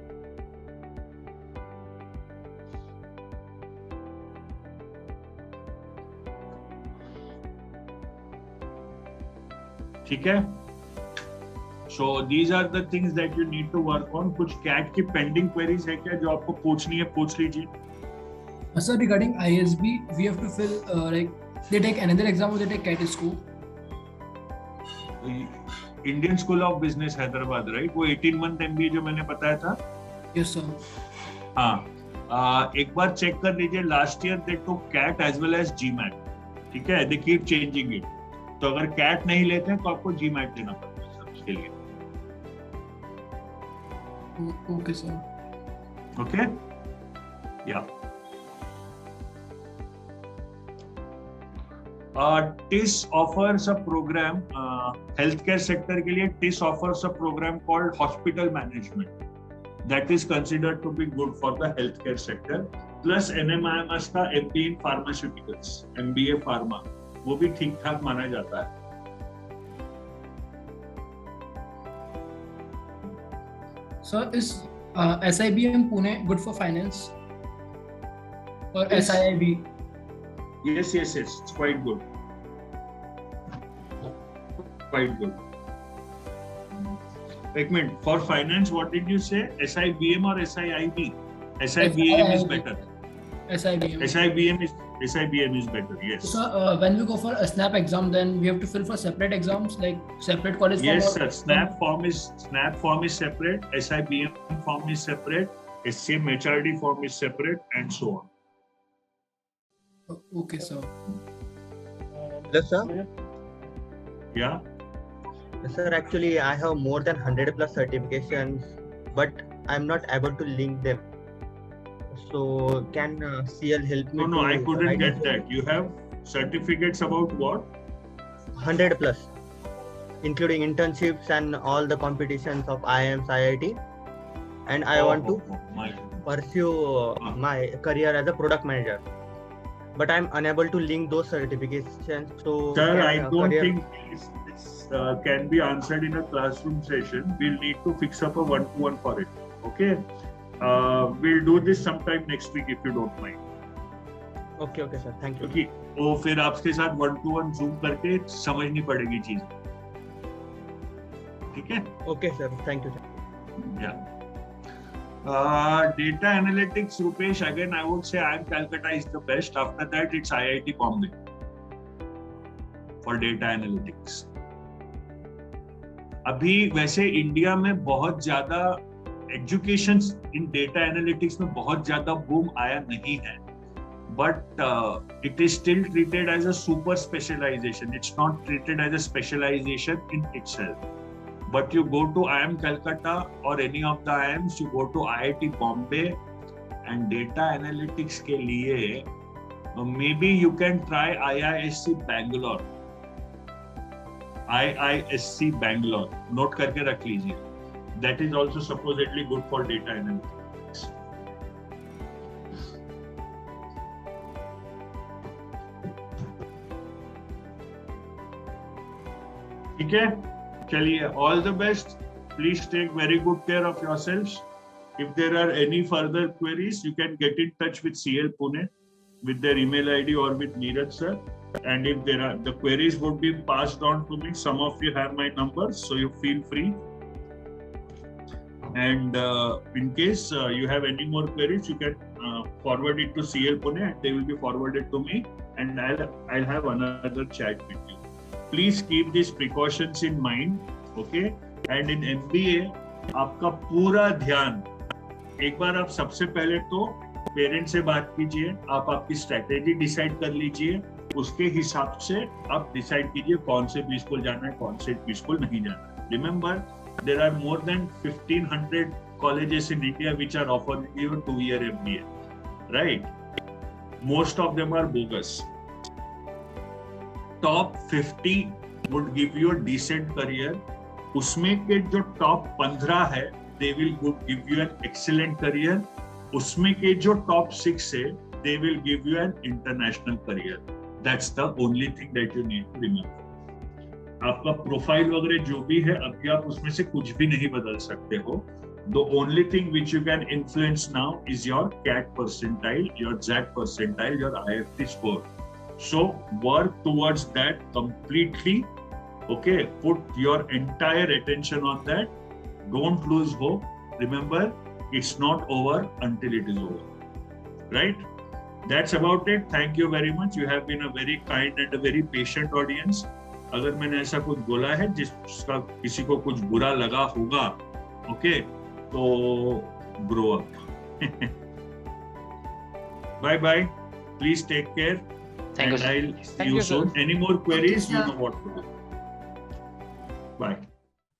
ठीक है. So these are the things that you need to work on. कुछ CAT की पेंडिंग क्वेरीज है क्या जो आपको पूछनी है, पूछ लीजिए.
Sir, regarding ISB, we have to fill like they take another exam or they take CAT school?
Indian School of Business Hyderabad, right? वो 18-month MBA जो मैंने बताया था.
Yes, sir.
हाँ, एक बार चेक कर लीजिए. Last year they took CAT as well as GMAT. ठीक है? They keep changing it. तो अगर कैट नहीं लेते हैं तो आपको GMAT लेना पड़ता है सर उसके लिए.
Okay sir.
ओके या TIS offers a program, healthcare sector के लिए TIS offers a program called hospital management that is considered to be good for the healthcare sector. Plus NMIMS का MBA in pharmaceuticals, MBA pharma, वो भी ठीक ठाक माना जाता है.
So is SIBM Pune good for finance or
Yes.
SIIB?
Yes, it's quite good. Quite good. एक minute, for finance, what did you say? SIBM or SIIB? SIBM is better.
SIBM.
SIBM is better, yes.
So when we go for a SNAP exam, then we have to fill for separate exams, like separate college form.
Yes, sir. SNAP form is separate. SIBM form is separate. SCM HRD form is separate, and so on.
Okay, sir.
Hello, sir.
Yeah.
Sir, actually, I have more than 100 plus certifications, but I'm not able to link them. So, can CL help me?
No, I couldn't get that. You have certificates about what?
100 plus, including internships and all the competitions of IIMs, IIT. And I want to pursue my career as a product manager. But I'm unable to link those certifications. So,
sir, I don't think this can be answered in a classroom session. We'll need to fix up a one-to-one for it. Okay? We'll do this sometime next week if you don't mind.
Okay, sir. Thank you.
Okay. तो फिर आपके साथ one-to-one Zoom करके समझनी पड़ेगी चीज. ठीक है?
Okay, sir. Thank you, sir.
Yeah. Data analytics, Rupesh, again, I would say IIM Calcutta is the best. After that, it's IIT Bombay for data analytics. अभी वैसे इंडिया में बहुत ज्यादा एजुकेशन इन डेटा एनालिटिक्स में बहुत ज्यादा boom आया नहीं है, but it is still treated as a super specialization. It's not treated as a specialization in itself. But you go to IIM Calcutta or any of the IIMs, you go to IIT Bombay and data analytics के लिए maybe you can try IISc Bangalore. IISc Bangalore. Note करके रख लीजिए. That is also supposedly good for data analytics. ठीक है? चलिए, all the best. Please take very good care of yourselves. If there are any further queries, you can get in touch with CL Pune with their email ID or with Neeraj sir. And if there are the queries would be passed on to me. Some of you have my number, so you feel free. And in case you have any more queries, you can forward it to CL Pune, and they will be forwarded to me. And I'll have another chat with you. Please keep these precautions in mind, okay? And in MBA, आपका पूरा ध्यान, एक बार आप सबसे पहले तो parents से बात कीजिए, आप आपकी स्ट्रेटेजी डिसाइड कर लीजिए, उसके हिसाब से आप डिसाइड कीजिए कौन से बी स्कूल जाना है, कौन से बी स्कूल नहीं जाना है. Remember, there are more than 1,500 colleges in India which are offering you a 2-year MBA, right? Most of them are bogus. Top 50 would give you a decent career. उसमें के जो top 15 है, they will give you an excellent career. उसमें के जो top 6 है, they will give you an international career. That's the only thing that you need to remember. आपका profile वगैरह जो भी है, अभी आप उसमें से कुछ भी नहीं बदल सकते हो. The only thing which you can influence now is your CAT percentile, your JAT percentile, your IFT score. So work towards that completely. Okay, put your entire attention on that. Don't lose hope. Remember, it's not over until it is over. Right? That's about it. Thank you very much. You have been a very kind and a very patient audience. अगर मैंने ऐसा कुछ बोला है जिसका किसी को कुछ बुरा लगा होगा, okay, तो grow up. Bye bye. Please take care.
Thank you, sir.
I'll see you soon. Any more queries, you know what to do. Bye.